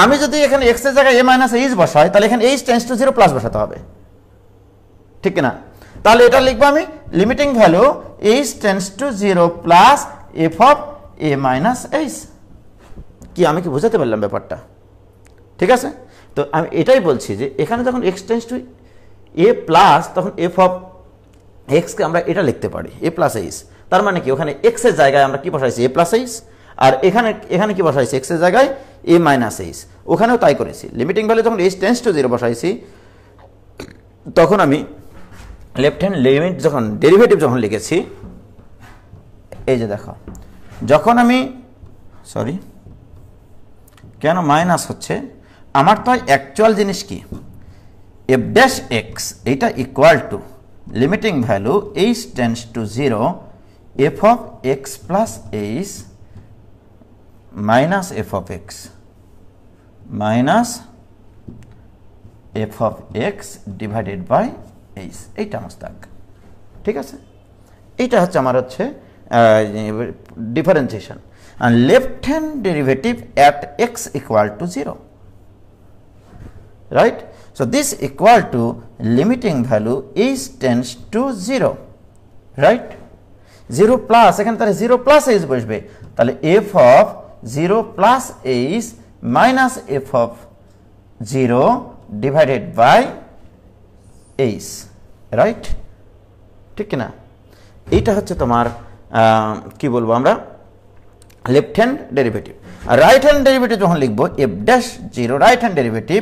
আমি যদি এখানে এক্স এর জায়গায় এ মাইনাস এইচ বসাই, তাহলে এখানে এইচ টেন্স টু 0 প্লাস বসাতে হবে, ঠিক না? তাহলে এটা লিখবো আমি limiting value H tends to 0 plus F of A minus H. কি আমি কি বুঝাতে পারলাম ব্যাপারটা? ঠিক আছে, তো আমি এটাই বলছি যে এখানে যখন x tends to a plus, তখন এফ অফ এক্সকে আমরা এটা লিখতে পারি এ প্লাস এইচ। তার মানে কি ওখানে এক্স এর জায়গায় আমরা কি বসাইছি? এ প্লাস এইচ। আর এখানে কি বসাইছি? এক্স এর জায়গায় এ মাইনাস এইচ। ওখানেও তাই করেছি। লিমিটিং ভ্যালু যখন এইচ টেন্স টু 0 বসাইছি, তখন আমি লেফট হ্যান্ড লিমিট যখন ডেরিভেটিভ যখন লিখেছি, এই যে দেখো, যখন আমি সরি কেন মাইনাস হচ্ছে, আমার তো অ্যাকচুয়াল জিনিস কি এফ ড্যাশ এক্স, এইটা equal to limiting value H tends to 0 F of x plus H minus F of x minus F of x divided by h. এইটা মস্তাক, ঠিক আছে? এইটা হচ্ছে আমার হচ্ছে differentiation. and left hand derivative at x equal to 0, right? So this equal to limiting value is tends to 0, right? 0 plus এখানে তাহলে 0 plus h বসবে, তাহলে f of 0 plus h minus f of 0 divided by h, right? ঠিক না? এইটা হচ্ছে তোমার কি বলবো আমরা লেফট হ্যান্ড ডেরিভেটিভ। আর রাইট হ্যান্ড ডেরিভেটিভ যখন লিখবো F dash zero right hand derivative,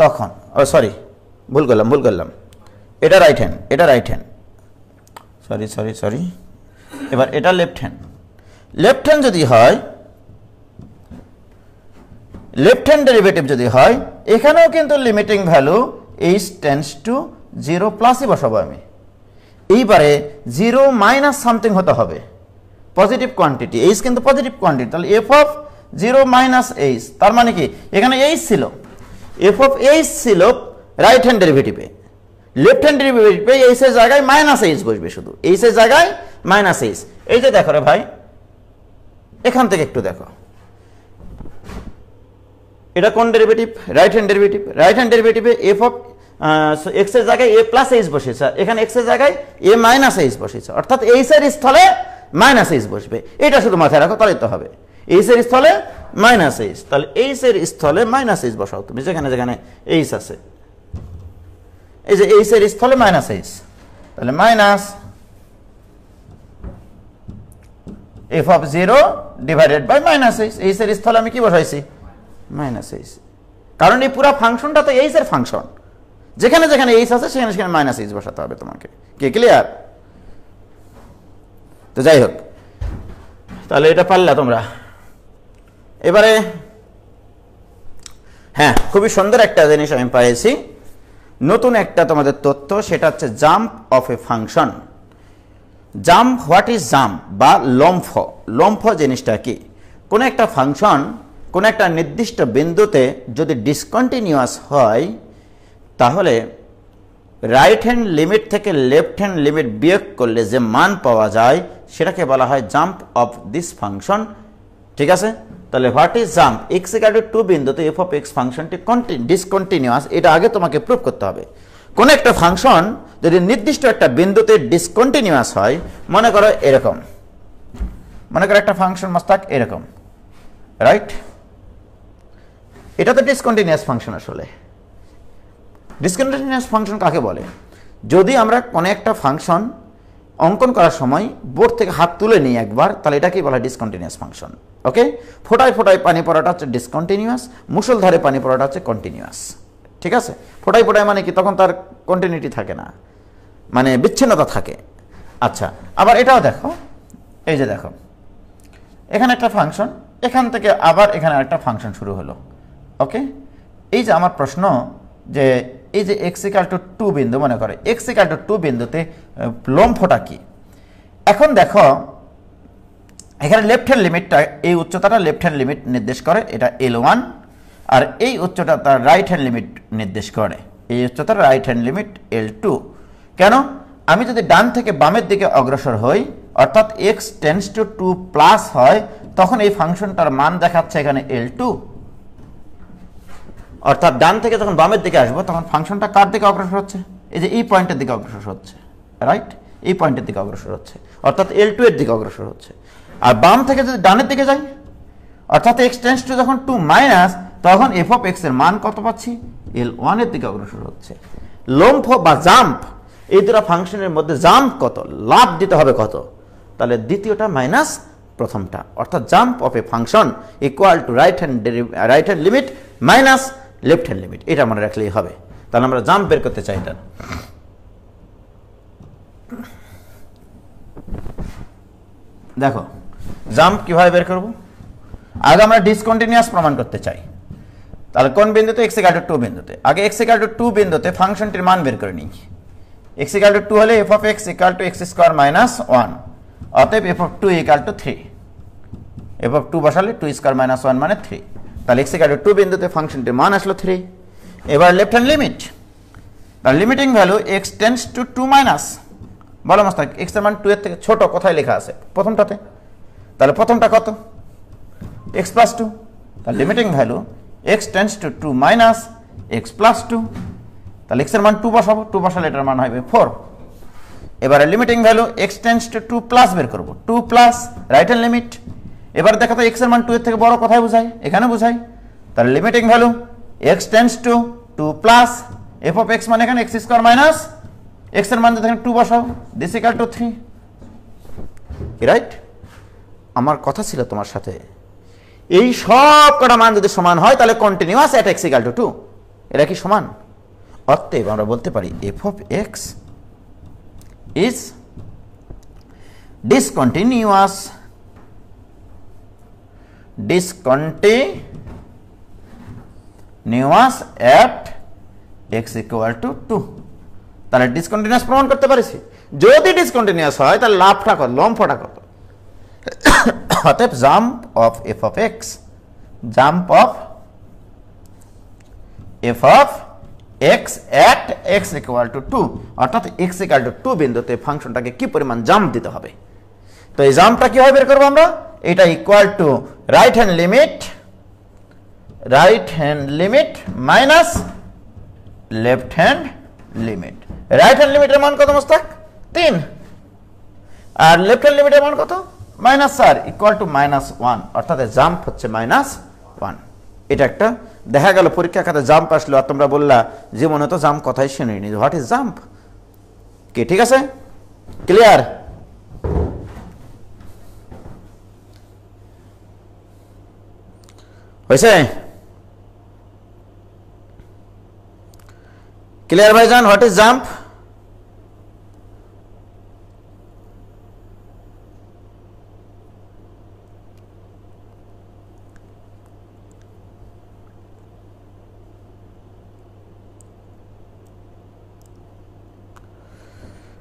তখন সরি ভুল করলাম, এটা রাইট হ্যান্ড, সরি, এবার এটা লেফট হ্যান্ড যদি হয়, লেফট হ্যান্ড ডেরিভেটিভ যদি হয়, এখানেও কিন্তু limiting value h tends to zero প্লাসই বসাবো আমি। এইবারে জিরো মাইনাস সামথিং হতে হবে, পজিটিভ কোয়ান্টিটি, এইচ কিন্তু পজিটিভ কোয়ান্টিটি, তাহলে f of zero minus h, তার মানে কি এখানে এইচ ছিল, এফ অফ এইচ ছিল রাইট হ্যান্ড ডেরিভেটিভে, লেফট হ্যান্ড ডেরিভেটিভে এইচ এর জায়গায় মাইনাস এইচ বসবে, শুধু এইচ এর জায়গায় মাইনাস এইচ। এই যে দেখো রে ভাই, এখান থেকে একটু দেখো, এটা কোন derivative? Right hand derivative. Right hand ডেরিভেটিভে এফ অফ এক্স এর জায়গায় এ প্লাস এইচ বসেছে, এখানে এক্স এর জায়গায় এ মাইনাস এইচ বসেছে, অর্থাৎ এইচ এর স্থলে মাইনাস এইচ বসবে। এটা শুধু মাথায় রাখো, তাহলে তো হবে এইচ এর স্থলে মাইনাস এইচ, তাহলে এইচ এর স্থলে মাইনাস এইচ বসাও তুমি, যেখানে যেখানে এইচ আছে, এই যে এইচ এর স্থলে মাইনাস এইচ, তাহলে minus F of zero divided by minus h. H এর স্থলে আমি কি বসাইছি? মাইনাস এইচ, কারণ এই পুরো ফাংশনটা তো এইচ এর ফাংশন, যেখানে যেখানে এইচ আছে সেখানে সেখানে মাইনাস এইচ বসাতে হবে তোমাকে। কি ক্লিয়ার? তো যাই হোক, তাহলে এটা পারলা তোমরা। এবারে হ্যাঁ, খুবই সুন্দর একটা জিনিস আমি পাইছি, নতুন একটা তোমাদের তথ্য, সেটা হচ্ছে jump off a function. Jump, what is jump বা লম্ফ? লম্ফ জিনিসটা কি? কোন একটা ফাংশন কোন একটা নির্দিষ্ট বিন্দুতে যদি ডিসকন্টিনিউয়াস হয়, তাহলে রাইট হ্যান্ড লিমিট থেকে লেফট হ্যান্ড লিমিট বিয়োগ করলে যে মান পাওয়া যায় সেটাকে বলা হয় জাম্প অফ দিস ফাংশন। ঠিক আছে? তাহলে what is jump? X equal two 2 বিন্দুতে এফ অফ এক্স ফাংশনটি ডিসকন্টিনিউয়াস, এটা আগে তোমাকে প্রুভ করতে হবে। কোন একটা ফাংশন যদি নির্দিষ্ট একটা বিন্দুতে ডিসকন্টিনিউয়াস হয়, মনে করো এরকম, মনে করো একটা ফাংশন মাস্টাক এরকম, রাইট? এটা তো ডিসকন্টিনিউয়াস ফাংশন। আসলে ডিসকন্টিনিউয়াস ফাংশন কাকে বলে? যদি আমরা কোনো একটা ফাংশন অঙ্কন করার সময় বোর্ড থেকে হাত তুলে নিই একবার, তাহলে এটাকেই বলা হয় ডিসকন্টিনিউয়াস ফাংশন। ওকে? ফোটায় ফোটায় পানি পড়াটা হচ্ছে ডিসকন্টিনিউয়াস, মুষলধারে পানি পড়াটা হচ্ছে কন্টিনিউয়াস। ঠিক আছে? ফোটায় ফোটায় মানে কি, তখন তার কন্টিনিউটি থাকে না, মানে বিচ্ছিন্নতা থাকে। আচ্ছা, আবার এটাও দেখো, এই যে দেখো, এখানে একটা ফাংশন, এখান থেকে আবার এখানে একটা ফাংশন শুরু হলো। ওকে? এই যে আমার প্রশ্ন, যে এই যে এক্স ইকুয়াল টু 2 বিন্দু, মনে করে এক্স ইকুয়াল টু 2 বিন্দুতে লম্ফটা কি? এখন দেখো এখানে লেফট হ্যান্ড লিমিটটা, এই উচ্চতাটা লেফট হ্যান্ড লিমিট নির্দেশ করে, এটা L1, আর এই উচ্চতা তার রাইট হ্যান্ড লিমিট নির্দেশ করে, এই উচ্চতার রাইট হ্যান্ড লিমিট L2। কেন? আমি যদি ডান থেকে বামের দিকে অগ্রসর হই, অর্থাৎ x টেন্ডস টু 2 প্লাস হয়, তখন এই ফাংশনটার মান দেখাচ্ছে এখানে L2। অর্থাৎ ডান থেকে যখন বামের দিকে আসবো, তখন ফাংশনটা কার দিকে অগ্রসর হচ্ছে? এই যে এই পয়েন্টের দিকে অগ্রসর হচ্ছে, রাইট? এই পয়েন্টের দিকে অগ্রসর হচ্ছে, অর্থাৎ L2 এর দিকে অগ্রসর হচ্ছে। আর বাম থেকে যদি ডানের দিকে যাই, অর্থাৎ x টেন্ডস টু যখন 2 মাইনাস, তখন f অফ x এর মান কত পাচ্ছি? L1 এর দিকে অগ্রসর হচ্ছে। লম্ফ বা জাম্প, এই দুটো ফাংশনের মধ্যে জাম্প কত, লাভ দিতে হবে কত? তাহলে দ্বিতীয়টা মাইনাস প্রথমটা, অর্থাৎ jump off a function equal to right hand limit minus left hand limit. এটা মনে রাখলেই হবে। তাহলে আমরা জাম্প বের করতে চাই। এটা দেখো জাম্প কিভাবে বের করব। আগে আমরা ডিসকন্টিনিউয়াস প্রমাণ করতে চাই। তাহলে কোন বিন্দুতে? x ইকুয়াল টু 2 বিন্দুতে। আগে x ইকুয়াল টু 2 বিন্দুতে ফাংশনটির মান বের করে নিই। x ইকুয়াল টু 2 হলে f of x equal two x square minus 1, অতএব f of 2 equal to 3। f of 2 বসালে 2 স্কয়ার মাইনাস 1 মানে 3। তাহলে x ইকুয়াল টু 2 বিন্দুতে ফাংশনটির মান আসলো 3। এবার লেফট হ্যান্ড লিমিট, তার limiting value x tends two 2 minus, বলো মাস্টার x এর মান 2 এর থেকে ছোট কোথায় লেখা আছে? প্রথমটাতে। তাহলে প্রথমটা কত? x plus 2। তার limiting value x tends two 2 minus x plus 2। তাহলে x এর মান 2 বসাবো, 2 বসালে এটার মান হবে 4। এবারে limiting value x tends two 2 plus বের করব, 2 প্লাস রাইট হ্যান্ড লিমিট। এবার দেখো তো x এর মান 2 এর থেকে বড় কোথায় বোঝায়? এখানে বোঝায়। তাহলে limiting value x tends two 2 plus f of x মানে এখানে x স্কয়ার মাইনাস x এর মান যদি এখানে 2 বসাও, দিস ইকুয়াল টু 3, রাইট? আমার কথা ছিল তোমার সাথে, এই সব কটা মান যদি সমান হয় তাহলে কন্টিনিউয়াস এট এক্স ইকুয়াল টু 2, এরা কি সমান? অতএব আমরা বলতে পারি F of x is discontinuous at x equal two 2। তাহলে ডিসকন্টিনিউয়াস প্রমাণ করতে পারিস। যদি ডিসকন্টিনিউয়াস হয় তাহলে লাভটা কত, লম্ফটা কত? অতএব jump off f of x, jump off f of x at x equal two 2, অর্থাৎ এক্স ইকুয়াল টু 2 বিন্দুতে ফাংশনটাকে কি পরিমাণ জাম্প দিতে হবে। তো এই জাম্পটা কিভাবে বের করবো আমরা? এটা equal two right hand limit minus left hand limit. Right hand লিমিটের মান কত মোস্তাক? 3, আর লেফট হ্যান্ড লিমিটের মান কত? -4 ইকুয়াল টু -1, অর্থাৎ জাম্প হচ্ছে -1। এটা একটা দেখা গেল পরীক্ষা খাতে জাম্প আসলো আর তোমরা বললা জীবনে তো জাম্প কথাই শুনিনি, হোয়াট ইজ জাম্প? কি ঠিক আছে? ক্লিয়ার? হয়েছে? ক্লিয়ার ভাইজান, হোয়াট ইজ জাম্প?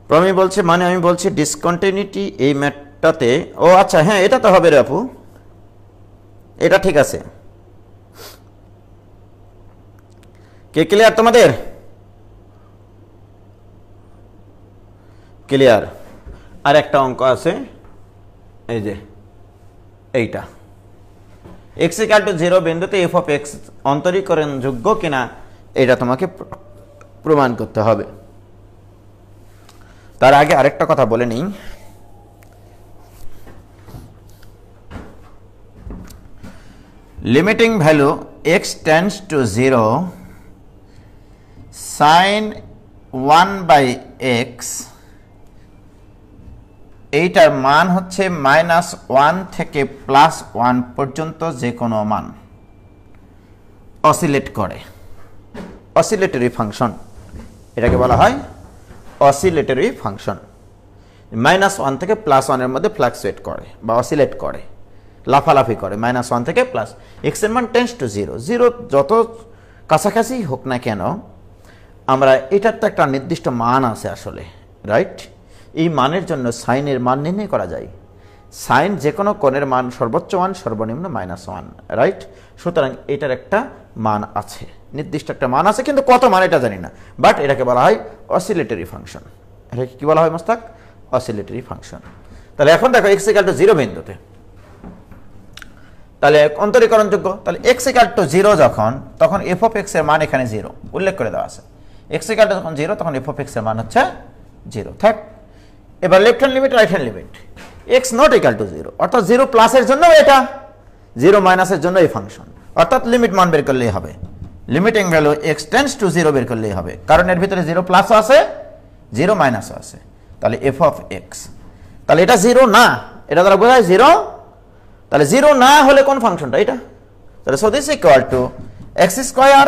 প্রমি বলছে মানে আমি বলছি ডিসকন্টিনিউটি এই ম্যাটটাতে, ও আচ্ছা হ্যাঁ এটা তো হবে রে আপু, এটা ঠিক আছে। কে ক্লিয়ার তোমাদের? ক্লিয়ার? আর একটা অঙ্ক আছে, এই যে এইটা, এক্স ইকুয়াল টু 0 বিন্দুতে এফ অফ এক্স অন্তরীকরণ যোগ্য কিনা এটা তোমাকে প্রমাণ করতে হবে। তার আগে আরেকটা কথা বলে নিই, limiting value x tends to 0 sin 1/x, এইটার মান হচ্ছে -1 থেকে +1 পর্যন্ত যে কোনো মান অসিলেট করে, অসিলেটরি ফাংশন, এটাকে বলা হয় অসিলেটরি ফাংশন। -1 থেকে +1 এর মধ্যে ফ্লাকচুয়েট করে বা অসিলেট করে, লাফালাফি করে, -1 থেকে প্লাস এক্স এর মান টেন্ডস টু 0, 0 যত কাছাকাছি হোক না কেন আমরা এটার তো একটা নির্দিষ্ট মান আছে আসলে, রাইট? এই মানের জন্য সাইনের মান নির্ণয় করা যায়। সাইন যে কোনো কোণের মান সর্বোচ্চ মান সর্বনিম্ন -1, রাইট? সুতরাং এটার একটা মান আছে, নির্দিষ্ট একটা মান আছে, কিন্তু কত মান এটা জানি না, বাট এটাকে বলা হয় অসিলেটরি ফাংশন। এটাকে কি বলা হয় মোস্তাক? Oscillatory function. তাহলে এখন দেখো এক্স ইকুয়াল টু 0 বিন্দুতে তাহলে অন্তরীকরণযোগ্য, তাহলে এক্স ইকুয়াল টু 0 যখন, তখন এফ অফ এক্স এর মান এখানে 0 উল্লেখ করে দেওয়া আছে। এক্স ইকুয়াল টু যখন 0 তখন এফ অফ এক্স এর মান হচ্ছে 0 থাক। এবার left hand limit, right hand limit, x not equal to 0, অর্থাৎ 0 প্লাসের জন্য এটা, 0 মাইনাসের জন্য এই ফাংশন, অর্থাৎ লিমিট মান বের করলেই হবে। Limiting value x tends to 0 বের করলেই হবে, কারণ এর ভিতরে 0 প্লাসও আছে 0 মাইনাসও আছে। তাহলে এফ অফ এক্স, তাহলে এটা 0 না, এটা দ্বারা বোঝায় 0, তাহলে 0 না হলে কোন ফাংশনটা? এটা। তাহলে so this equal two x square,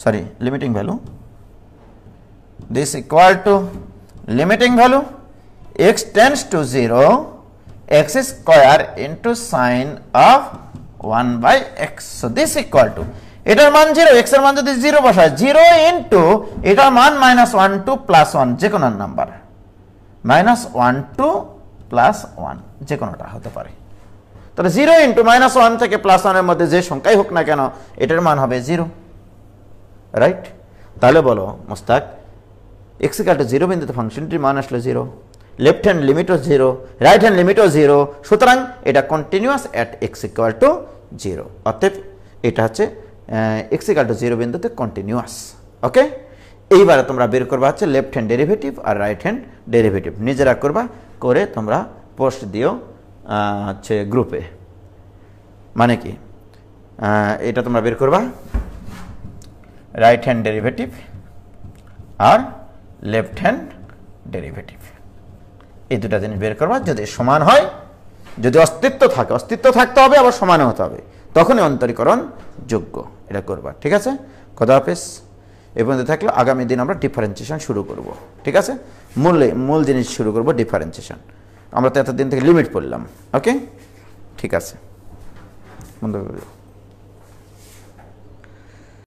sorry limiting value, this equal to limiting value x tends to 0 x square into sign of 1/x, so this equal two এটার মান 0, এক্স এর মান যদি 0 বসায় 0 ইন্টু এটার মান -1 টু +1 যে কোনো নাম্বার, -1 টু +1 যে কোনোটা হতে পারে। তাহলে 0 ইন্টু -1 থেকে +1 এর মধ্যে যে সংখ্যাই হোক না কেন এটার মান হবে 0, রাইট? তাহলে বলো মোস্তাক এক্স ইকুয়াল টু 0 বিন্দুতে ফাংশনটির মান আসলে 0, লেফট হ্যান্ড লিমিটও 0, রাইট হ্যান্ড লিমিটও 0, সুতরাং এটা continuous at x equal to 0, অতএব এটা হচ্ছে এক্স ইকুয়াল টু 0 বিন্দুতে কন্টিনিউয়াস। ওকে, এইবারে তোমরা বের করবা হচ্ছে লেফট হ্যান্ড ডেরিভেটিভ আর রাইট হ্যান্ড ডেরিভেটিভ, নিজেরা করবা, করে তোমরা পোস্ট দিও হচ্ছে গ্রুপে। মানে কি এটা তোমরা বের করবা রাইট হ্যান্ড ডেরিভেটিভ আর লেফট হ্যান্ড ডেরিভেটিভ, এই দুটা জিনিস বের করবা। যদি সমান হয় যদি অস্তিত্ব থাকে, অস্তিত্ব থাকতে হবে আবার সমান হতে হবে, তখনই অন্তরীকরণ যোগ্য। এটা করবা, ঠিক আছে? খোদা হাফেজ। এ পর্যন্ত থাকলে আগামী দিন আমরা ডিফারেন্সিয়েশন শুরু করব, ঠিক আছে? মূল জিনিস শুরু করব ডিফারেন্সিয়েশন। আমরা তো এতদিন থেকে লিমিট পড়লাম, ওকে? ঠিক আছে, বন্ধ করে